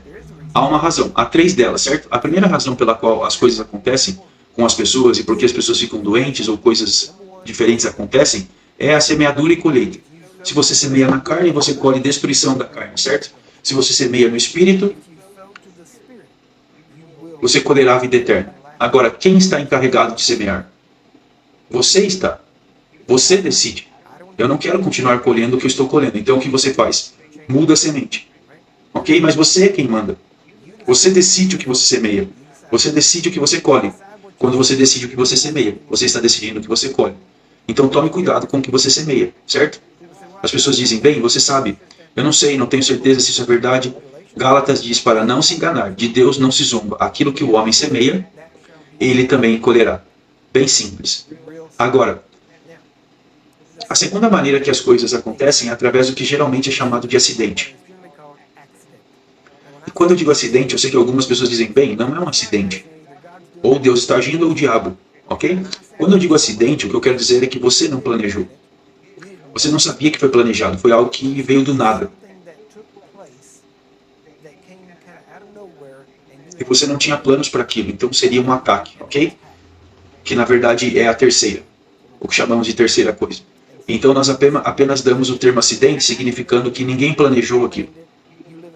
A: Há uma razão. Há 3 delas, certo? A primeira razão pela qual as coisas acontecem com as pessoas e por que as pessoas ficam doentes ou coisas diferentes acontecem é a semeadura e colheita. Se você semeia na carne, você colhe destruição da carne, certo? Se você semeia no espírito, você colherá a vida eterna. Agora, quem está encarregado de semear? Você está. Você decide. Eu não quero continuar colhendo o que eu estou colhendo. Então o que você faz? Muda a semente. Ok? Mas você é quem manda. Você decide o que você semeia. Você decide o que você colhe. Quando você decide o que você semeia, você está decidindo o que você colhe. Então tome cuidado com o que você semeia, certo? As pessoas dizem, bem, você sabe, eu não sei, não tenho certeza se isso é verdade. Gálatas diz para não se enganar, de Deus não se zomba. Aquilo que o homem semeia, ele também colherá. Bem simples. Agora, a segunda maneira que as coisas acontecem é através do que geralmente é chamado de acidente. E quando eu digo acidente, eu sei que algumas pessoas dizem, bem, não é um acidente. Ou Deus está agindo ou o diabo. Ok? Quando eu digo acidente, o que eu quero dizer é que você não planejou. Você não sabia que foi planejado. Foi algo que veio do nada. E você não tinha planos para aquilo. Então seria um ataque. Ok? Que na verdade é a terceira. O que chamamos de terceira coisa. Então nós apenas damos o termo acidente, significando que ninguém planejou aquilo.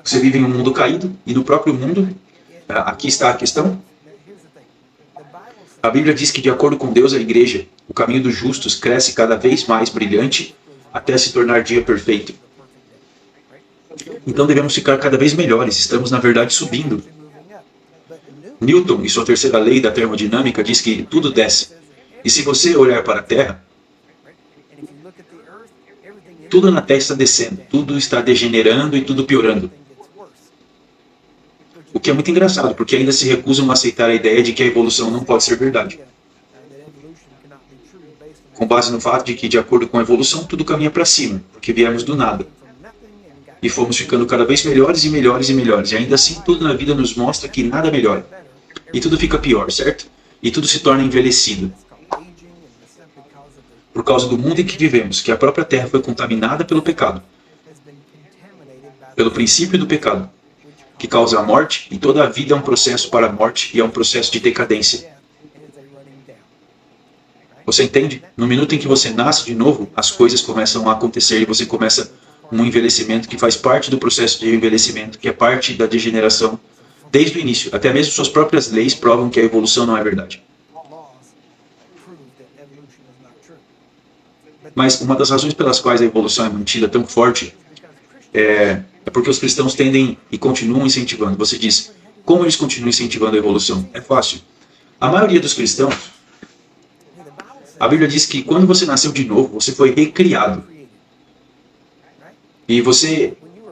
A: Você vive em um mundo caído, e no próprio mundo, aqui está a questão. A Bíblia diz que, de acordo com Deus, a igreja, o caminho dos justos, cresce cada vez mais brilhante até se tornar dia perfeito. Então devemos ficar cada vez melhores, estamos na verdade subindo. Newton, em sua terceira lei da termodinâmica, diz que tudo desce. E se você olhar para a Terra, tudo na Terra está descendo, tudo está degenerando e tudo piorando. O que é muito engraçado, porque ainda se recusam a aceitar a ideia de que a evolução não pode ser verdade. Com base no fato de que, de acordo com a evolução, tudo caminha para cima, porque viemos do nada. E fomos ficando cada vez melhores e melhores e melhores. E ainda assim, tudo na vida nos mostra que nada melhora. E tudo fica pior, certo? E tudo se torna envelhecido. Por causa do mundo em que vivemos, que a própria Terra foi contaminada pelo pecado. Pelo princípio do pecado, que causa a morte, e toda a vida é um processo para a morte e é um processo de decadência. Você entende? No minuto em que você nasce de novo, as coisas começam a acontecer e você começa um envelhecimento que faz parte do processo de envelhecimento, que é parte da degeneração desde o início. Até mesmo suas próprias leis provam que a evolução não é verdade. Mas uma das razões pelas quais a evolução é mantida tão forte é porque os cristãos tendem e continuam incentivando. Você diz, como eles continuam incentivando a evolução? É fácil. A maioria dos cristãos, a Bíblia diz que quando você nasceu de novo, você foi recriado. E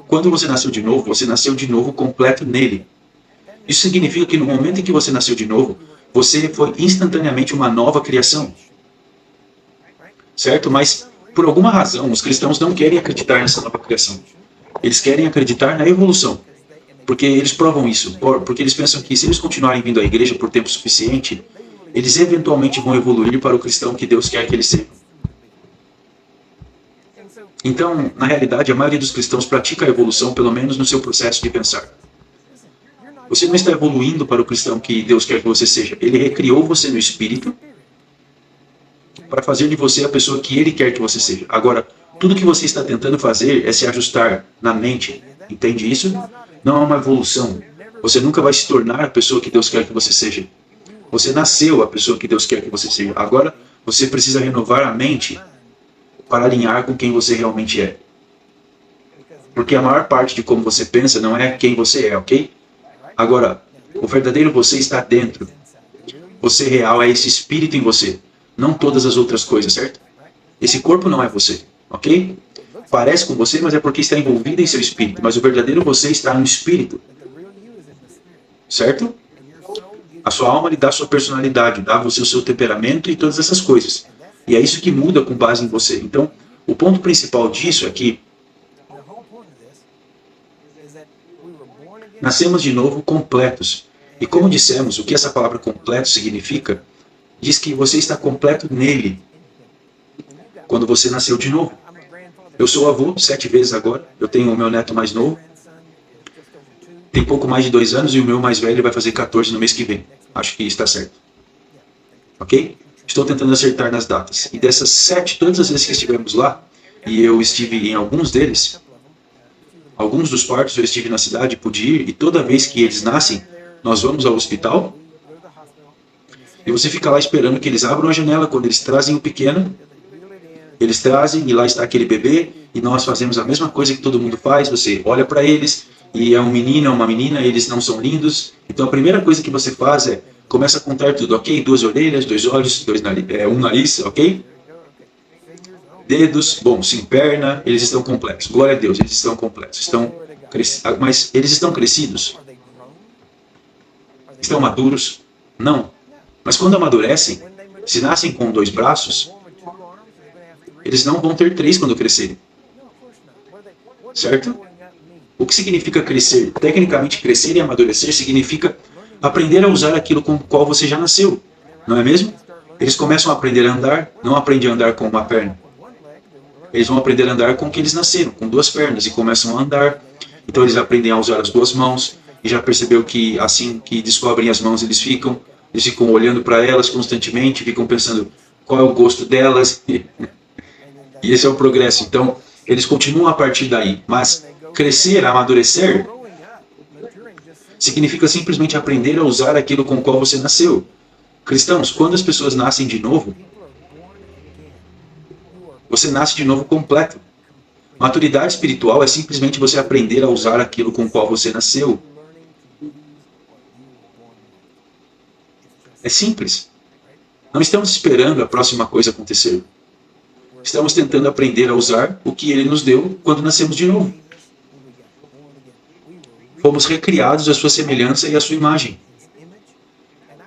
A: quando você nasceu de novo completo nele. Isso significa que no momento em que você nasceu de novo, você foi instantaneamente uma nova criação. Certo? Mas, por alguma razão, os cristãos não querem acreditar nessa nova criação. Eles querem acreditar na evolução. Porque eles provam isso. Porque eles pensam que se eles continuarem vindo à igreja por tempo suficiente, eles eventualmente vão evoluir para o cristão que Deus quer que eles sejam. Então, na realidade, a maioria dos cristãos pratica a evolução, pelo menos no seu processo de pensar. Você não está evoluindo para o cristão que Deus quer que você seja. Ele recriou você no espírito para fazer de você a pessoa que Ele quer que você seja. Agora, tudo que você está tentando fazer é se ajustar na mente. Entende isso? Não é uma evolução. Você nunca vai se tornar a pessoa que Deus quer que você seja. Você nasceu a pessoa que Deus quer que você seja. Agora, você precisa renovar a mente para alinhar com quem você realmente é. Porque a maior parte de como você pensa não é quem você é, ok? Agora, o verdadeiro você está dentro. Você real é esse espírito em você. Não todas as outras coisas, certo? Esse corpo não é você, ok? Parece com você, mas é porque está envolvido em seu espírito. Mas o verdadeiro você está no espírito. Certo? A sua alma lhe dá a sua personalidade, dá a você o seu temperamento e todas essas coisas. E é isso que muda com base em você. Então, o ponto principal disso é que nascemos de novo completos. E como dissemos, o que essa palavra completo significa, diz que você está completo nele, quando você nasceu de novo. Eu sou avô 7 vezes agora, eu tenho o meu neto mais novo, tem pouco mais de 2 anos, e o meu mais velho vai fazer 14 no mês que vem. Acho que está certo. Ok? Estou tentando acertar nas datas. E dessas 7, todas as vezes que estivemos lá, e eu estive em alguns deles, alguns dos partos eu estive na cidade, pude ir, e toda vez que eles nascem, nós vamos ao hospital, e você fica lá esperando que eles abram a janela. Quando eles trazem o pequeno, eles trazem, e lá está aquele bebê, e nós fazemos a mesma coisa que todo mundo faz. Você olha para eles, e é um menino, é uma menina, eles não são lindos. Então a primeira coisa que você faz é, começa a contar tudo, ok? 2 orelhas, 2 olhos, um nariz, ok? Dedos, bom, sim, perna, eles estão completos. Glória a Deus, eles estão completos. Mas eles estão crescidos? Estão maduros? Não. Mas quando amadurecem, se nascem com 2 braços, eles não vão ter 3 quando crescerem. Certo? O que significa crescer? Tecnicamente, crescer e amadurecer significa aprender a usar aquilo com o qual você já nasceu. Não é mesmo? Eles começam a aprender a andar, não aprendem a andar com uma perna. Eles vão aprender a andar com o que eles nasceram, com 2 pernas, e começam a andar. Então eles aprendem a usar as 2 mãos, e já percebeu que assim que descobrem as mãos, eles ficam olhando para elas constantemente, ficam pensando qual é o gosto delas. E esse é o progresso. Então, eles continuam a partir daí. Mas crescer, amadurecer, significa simplesmente aprender a usar aquilo com o qual você nasceu. Cristãos, quando as pessoas nascem de novo, você nasce de novo completo. Maturidade espiritual é simplesmente você aprender a usar aquilo com o qual você nasceu. É simples. Não estamos esperando a próxima coisa acontecer. Estamos tentando aprender a usar o que Ele nos deu quando nascemos de novo. Fomos recriados à sua semelhança e à sua imagem.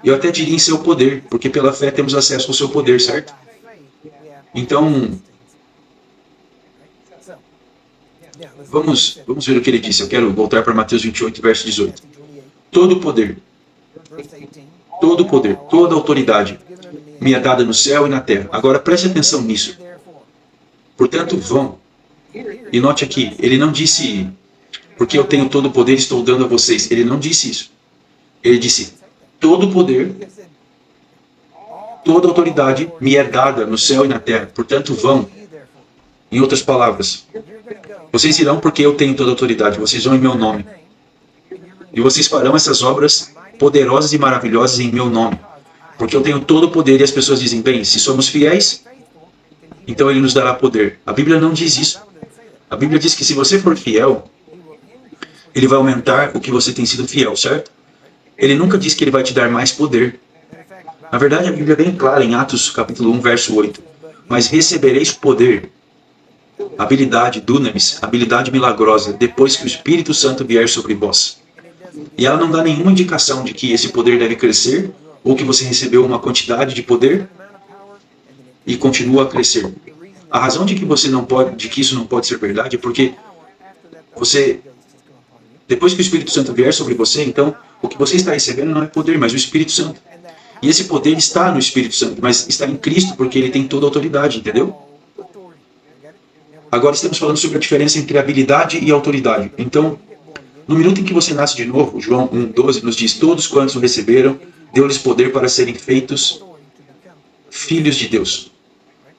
A: Eu até diria em seu poder, porque pela fé temos acesso ao seu poder, certo? Então, vamos ver o que ele disse. Eu quero voltar para Mateus 28, verso 18. Todo poder, toda autoridade me é dada no céu e na terra. Agora preste atenção nisso. Portanto, vão. E note aqui, ele não disse, porque eu tenho todo o poder, estou dando a vocês. Ele não disse isso. Ele disse, todo poder, toda autoridade me é dada no céu e na terra. Portanto, vão. Em outras palavras, vocês irão porque eu tenho toda a autoridade. Vocês vão em meu nome. E vocês farão essas obras poderosas e maravilhosas em meu nome. Porque eu tenho todo o poder e as pessoas dizem, bem, se somos fiéis, então ele nos dará poder. A Bíblia não diz isso. A Bíblia diz que se você for fiel, ele vai aumentar o que você tem sido fiel, certo? Ele nunca diz que ele vai te dar mais poder. Na verdade, a Bíblia é bem clara em Atos capítulo 1, verso 8. Mas recebereis poder, habilidade, dunamis, habilidade milagrosa, depois que o Espírito Santo vier sobre vós. E ela não dá nenhuma indicação de que esse poder deve crescer, ou que você recebeu uma quantidade de poder e continua a crescer. A razão de que isso não pode ser verdade é porque depois que o Espírito Santo vier sobre você, então o que você está recebendo não é poder, mas o Espírito Santo. E esse poder está no Espírito Santo, mas está em Cristo porque ele tem toda a autoridade, entendeu? Agora estamos falando sobre a diferença entre habilidade e autoridade. Então, no minuto em que você nasce de novo, João 1,12 nos diz, todos quantos o receberam, deu-lhes poder para serem feitos filhos de Deus.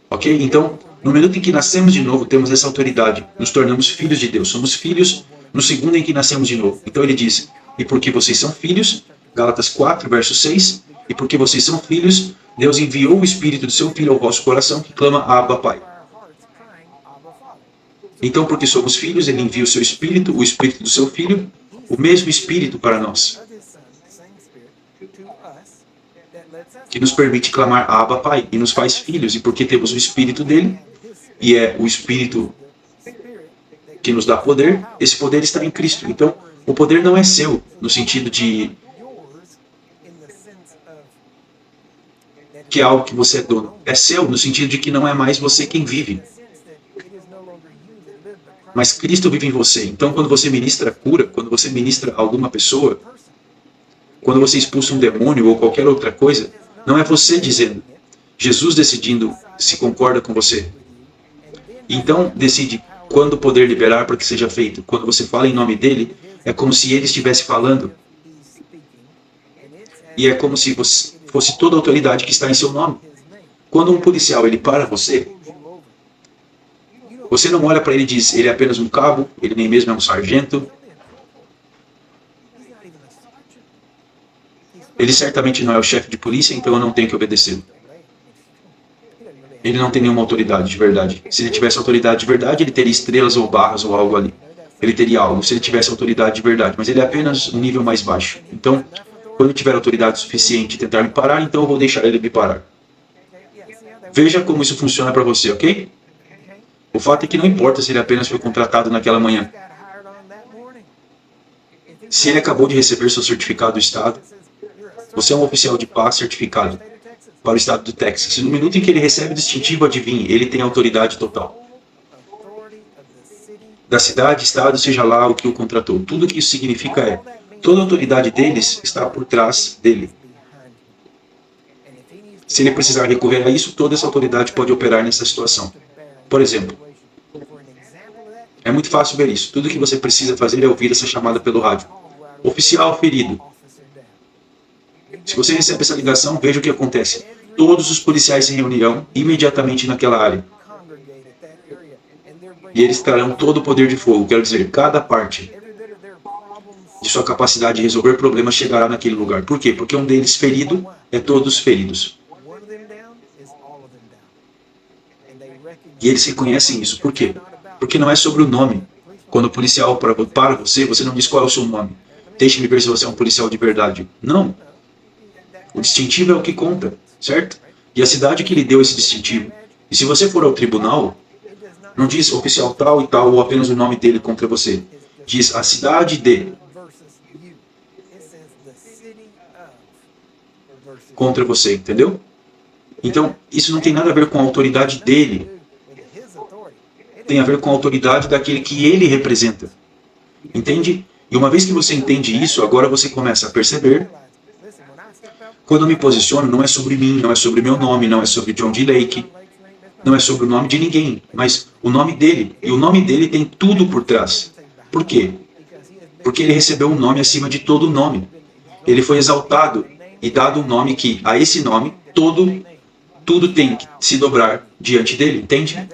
A: Ok? Então, no minuto em que nascemos de novo, temos essa autoridade, nos tornamos filhos de Deus. Somos filhos no segundo em que nascemos de novo. Então ele diz, e porque vocês são filhos, Gálatas 4, verso 6, e porque vocês são filhos, Deus enviou o Espírito do seu Filho ao vosso coração, que clama, Abba, Pai. Então, porque somos filhos, ele envia o seu Espírito, o Espírito do seu Filho, o mesmo Espírito para nós, que nos permite clamar Abba, Pai, e nos faz filhos, e porque temos o Espírito dele, e é o Espírito que nos dá poder, esse poder está em Cristo. Então, o poder não é seu, no sentido de que é algo que você é dono. É seu, no sentido de que não é mais você quem vive. Mas Cristo vive em você. Então, quando você ministra cura, quando você ministra alguma pessoa, quando você expulsa um demônio ou qualquer outra coisa, não é você dizendo. Jesus decidindo se concorda com você. Então, decide quando poder liberar para que seja feito. Quando você fala em nome dele, é como se ele estivesse falando. E é como se fosse toda a autoridade que está em seu nome. Quando um policial ele para você, você não olha para ele e diz, ele é apenas um cabo, ele nem mesmo é um sargento. Ele certamente não é o chefe de polícia, então eu não tenho que obedecê-lo. Ele não tem nenhuma autoridade de verdade. Se ele tivesse autoridade de verdade, ele teria estrelas ou barras ou algo ali. Ele teria algo, se ele tivesse autoridade de verdade. Mas ele é apenas um nível mais baixo. Então, quando ele tiver autoridade suficiente e tentar me parar, então eu vou deixar ele me parar. Veja como isso funciona para você, ok? O fato é que não importa se ele apenas foi contratado naquela manhã. Se ele acabou de receber seu certificado do Estado, você é um oficial de paz certificado para o Estado do Texas. E no minuto em que ele recebe o distintivo, adivinhe, ele tem autoridade total. Da cidade, Estado, seja lá o que o contratou. Tudo o que isso significa é, toda a autoridade deles está por trás dele. Se ele precisar recorrer a isso, toda essa autoridade pode operar nessa situação. Por exemplo, é muito fácil ver isso. Tudo o que você precisa fazer é ouvir essa chamada pelo rádio. Oficial ferido. Se você recebe essa ligação, veja o que acontece. Todos os policiais se reunirão imediatamente naquela área. E eles trarão todo o poder de fogo. Quero dizer, cada parte de sua capacidade de resolver problemas chegará naquele lugar. Por quê? Porque um deles ferido é todos feridos. E eles reconhecem isso. Por quê? Porque não é sobre o nome. Quando o policial para você, você não diz qual é o seu nome. Deixe-me ver se você é um policial de verdade. Não. O distintivo é o que conta, certo? E a cidade que lhe deu esse distintivo, E se você for ao tribunal, não diz oficial tal e tal, ou apenas o nome dele contra você. Diz a cidade de contra você, entendeu? Então, isso não tem nada a ver com a autoridade dele. Tem a ver com a autoridade daquele que ele representa. Entende? E uma vez que você entende isso, agora você começa a perceber. Quando eu me posiciono, não é sobre mim, não é sobre meu nome, não é sobre John D. Lake, não é sobre o nome de ninguém, mas o nome dele. E o nome dele tem tudo por trás. Por quê? Porque ele recebeu um nome acima de todo nome. Ele foi exaltado e dado um nome que, a esse nome, tudo tem que se dobrar diante dele, entende?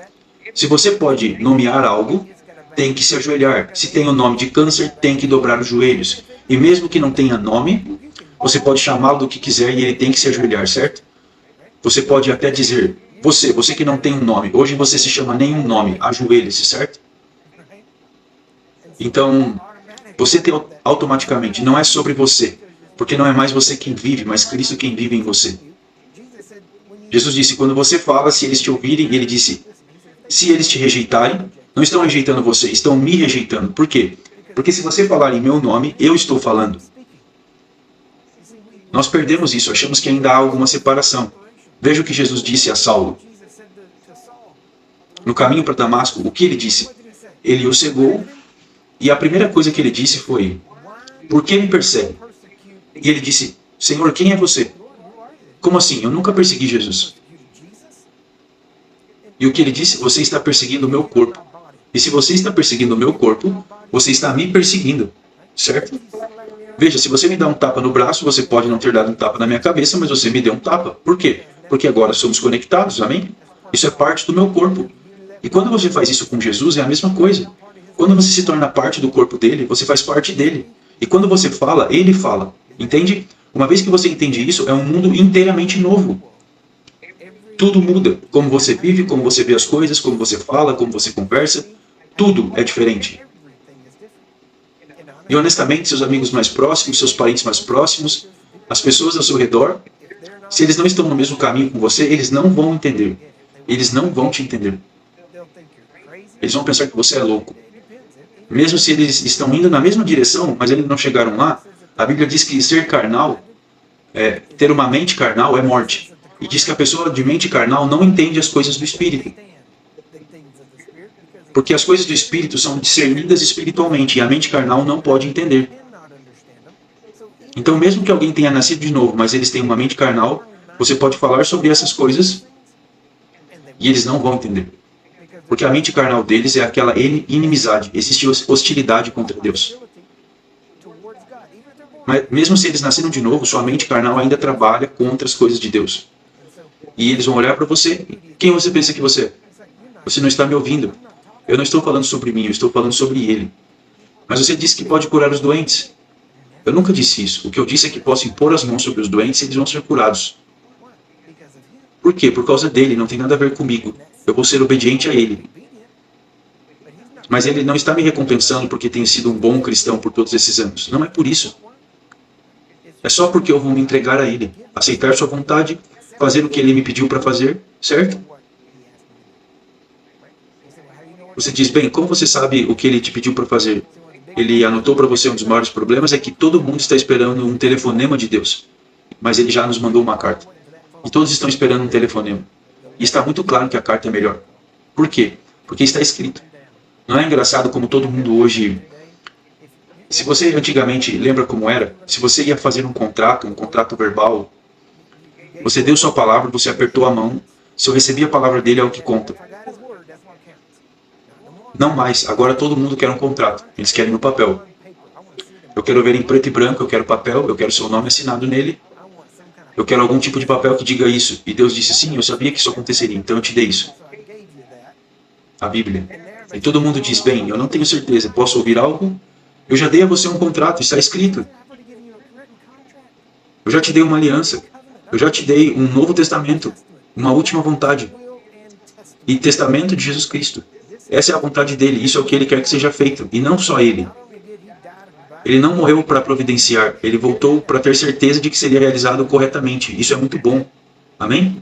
A: Se você pode nomear algo, tem que se ajoelhar. Se tem o nome de câncer, tem que dobrar os joelhos. E mesmo que não tenha nome, você pode chamá-lo do que quiser e ele tem que se ajoelhar, certo? Você pode até dizer, você que não tem um nome, hoje você se chama nenhum nome, ajoelhe-se, certo? Então, você tem automaticamente, não é sobre você, porque não é mais você quem vive, mas Cristo quem vive em você. Jesus disse, quando você fala, se eles te ouvirem, ele disse, se eles te rejeitarem, não estão rejeitando você, estão me rejeitando. Por quê? Porque se você falar em meu nome, eu estou falando. Nós perdemos isso, achamos que ainda há alguma separação. Veja o que Jesus disse a Saulo. No caminho para Damasco, o que ele disse? Ele o cegou, e a primeira coisa que ele disse foi, por que me persegue? E ele disse, Senhor, quem é você? Como assim? Eu nunca persegui Jesus. E o que ele disse? Você está perseguindo o meu corpo. E se você está perseguindo o meu corpo, você está me perseguindo. Certo? Veja, se você me dá um tapa no braço, você pode não ter dado um tapa na minha cabeça, mas você me deu um tapa. Por quê? Porque agora somos conectados, amém? Isso é parte do meu corpo. E quando você faz isso com Jesus, é a mesma coisa. Quando você se torna parte do corpo dele, você faz parte dele. E quando você fala, ele fala. Entende? Uma vez que você entende isso, é um mundo inteiramente novo. Tudo muda. Como você vive, como você vê as coisas, como você fala, como você conversa. Tudo é diferente. E honestamente, seus amigos mais próximos, seus parentes mais próximos, as pessoas ao seu redor, se eles não estão no mesmo caminho com você, eles não vão entender. Eles não vão te entender. Eles vão pensar que você é louco. Mesmo se eles estão indo na mesma direção, mas eles não chegaram lá, a Bíblia diz que ser carnal, ter uma mente carnal é morte. E diz que a pessoa de mente carnal não entende as coisas do Espírito. Porque as coisas do Espírito são discernidas espiritualmente, e a mente carnal não pode entender. Então, mesmo que alguém tenha nascido de novo, mas eles têm uma mente carnal, você pode falar sobre essas coisas, e eles não vão entender. Porque a mente carnal deles é aquela inimizade, existe hostilidade contra Deus. Mas mesmo se eles nasceram de novo, sua mente carnal ainda trabalha contra as coisas de Deus. E eles vão olhar para você, quem você pensa que você é? Você não está me ouvindo. Eu não estou falando sobre mim, eu estou falando sobre ele. Mas você disse que pode curar os doentes. Eu nunca disse isso. O que eu disse é que posso impor as mãos sobre os doentes e eles vão ser curados. Por quê? Por causa dele, não tem nada a ver comigo. Eu vou ser obediente a ele. Mas ele não está me recompensando porque tenho sido um bom cristão por todos esses anos. Não é por isso. É só porque eu vou me entregar a ele, aceitar sua vontade, fazer o que ele me pediu para fazer, certo? Você diz, bem, como você sabe o que ele te pediu para fazer? Ele anotou para você um dos maiores problemas é que todo mundo está esperando um telefonema de Deus. Mas ele já nos mandou uma carta. E todos estão esperando um telefonema. E está muito claro que a carta é melhor. Por quê? Porque está escrito. Não é engraçado como todo mundo hoje... Se você antigamente lembra como era, se você ia fazer um contrato verbal, você deu sua palavra, você apertou a mão, se eu recebi a palavra dele é o que conta. Não mais, agora todo mundo quer um contrato, eles querem no papel. Eu quero ver em preto e branco, eu quero papel, eu quero seu nome assinado nele, eu quero algum tipo de papel que diga isso. E Deus disse, sim, eu sabia que isso aconteceria, então eu te dei isso. A Bíblia. E todo mundo diz, bem, eu não tenho certeza, posso ouvir algo? Eu já dei a você um contrato, está escrito. Eu já te dei uma aliança. Eu já te dei um novo testamento, uma última vontade. E testamento de Jesus Cristo. Essa é a vontade dele, isso é o que ele quer que seja feito. E não só ele. Ele não morreu para providenciar, ele voltou para ter certeza de que seria realizado corretamente. Isso é muito bom. Amém?